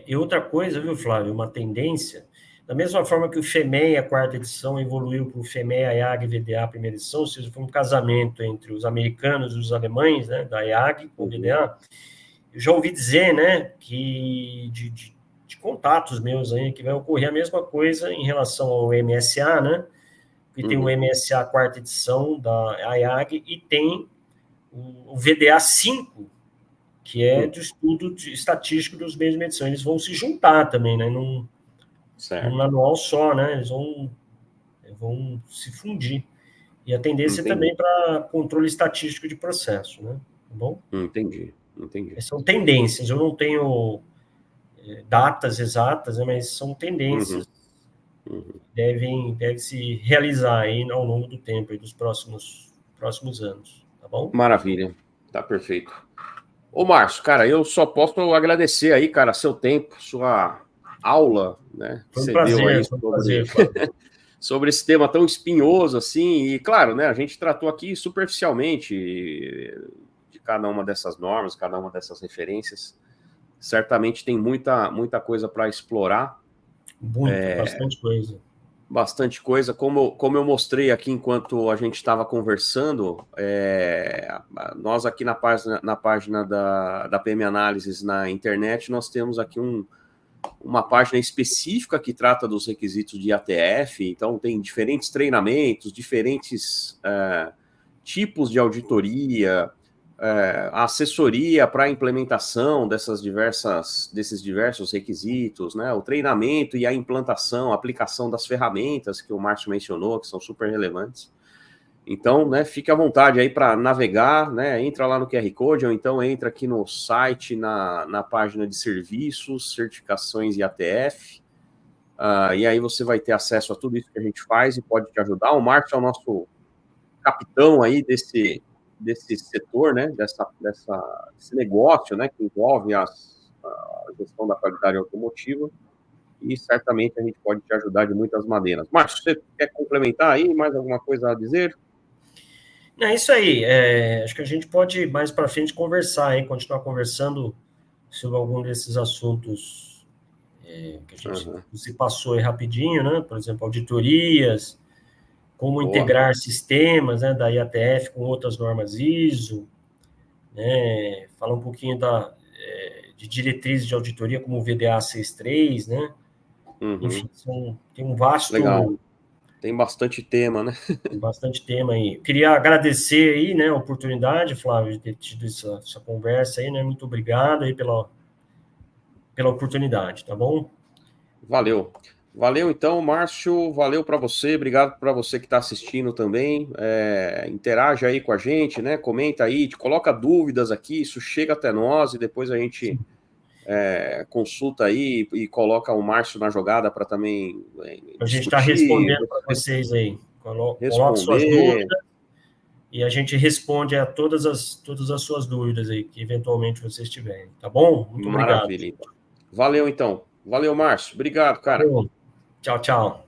E outra coisa, viu, Flávio? Uma tendência, da mesma forma que o FEMEI, a quarta edição, evoluiu para o FEMEI, a IAG e VDA, a primeira edição, ou seja, foi um casamento entre os americanos e os alemães, né, da IAG com o VDA. Eu já ouvi dizer, né, que de contatos meus aí, que vai ocorrer a mesma coisa em relação ao MSA, né, que tem o MSA quarta edição da IAG e tem o VDA 5, que é do estudo estatístico dos meios de medição. Eles vão se juntar também, né, num manual só, né, eles vão se fundir. E a tendência também para controle estatístico de processo, né, tá bom? Entendi. São tendências, eu não tenho datas exatas, né, mas são tendências deve se realizar aí ao longo do tempo, aí dos próximos anos, tá bom? Maravilha, tá perfeito. Ô, Márcio, cara, eu só posso agradecer aí, cara, seu tempo, sua aula, né? Foi um prazer, sobre esse tema tão espinhoso, assim, e claro, né, a gente tratou aqui superficialmente de cada uma dessas normas, cada uma dessas referências. Certamente tem muita coisa para explorar. Bastante coisa. Bastante coisa. Como eu mostrei aqui enquanto a gente estava conversando, nós aqui na página da PM Análises na internet, nós temos aqui uma página específica que trata dos requisitos de IATF, então tem diferentes treinamentos, diferentes tipos de auditoria, assessoria para a implementação desses diversos requisitos, né? O treinamento e a implantação, a aplicação das ferramentas que o Márcio mencionou, que são super relevantes. Então, né, fique à vontade aí para navegar, né? Entra lá no QR Code, ou então entra aqui no site, na página de serviços, certificações e IATF, e aí você vai ter acesso a tudo isso que a gente faz e pode te ajudar. O Márcio é o nosso capitão aí desse setor, né, desse negócio, né, que envolve a gestão da qualidade automotiva, e certamente a gente pode te ajudar de muitas maneiras. Márcio, você quer complementar aí, mais alguma coisa a dizer? É isso aí, acho que a gente pode mais para frente conversar, continuar conversando sobre algum desses assuntos que a gente se passou aí rapidinho, né, por exemplo, auditorias, como integrar sistemas, né, da IATF com outras normas ISO, né? Falar um pouquinho de diretrizes de auditoria, como o VDA 6.3, né? Enfim, tem um vasto... Legal. Tem bastante tema, né? Tem bastante tema aí. Eu queria agradecer aí, né, a oportunidade, Flávio, de ter tido essa conversa aí, né? Muito obrigado aí pela oportunidade, tá bom? Valeu. Valeu, então, Márcio. Valeu para você. Obrigado para você que está assistindo também. Interaja aí com a gente, né? Comenta aí, coloca dúvidas aqui. Isso chega até nós e depois a gente consulta aí e coloca o Márcio na jogada para também A gente está discutir, respondendo para vocês aí. Coloque suas responder. dúvidas e a gente responde a todas as suas dúvidas aí que eventualmente vocês tiverem, tá bom? Muito obrigado. Maravilha, então. Valeu, então. Valeu, Márcio. Obrigado, cara. Valeu. Tchau, tchau.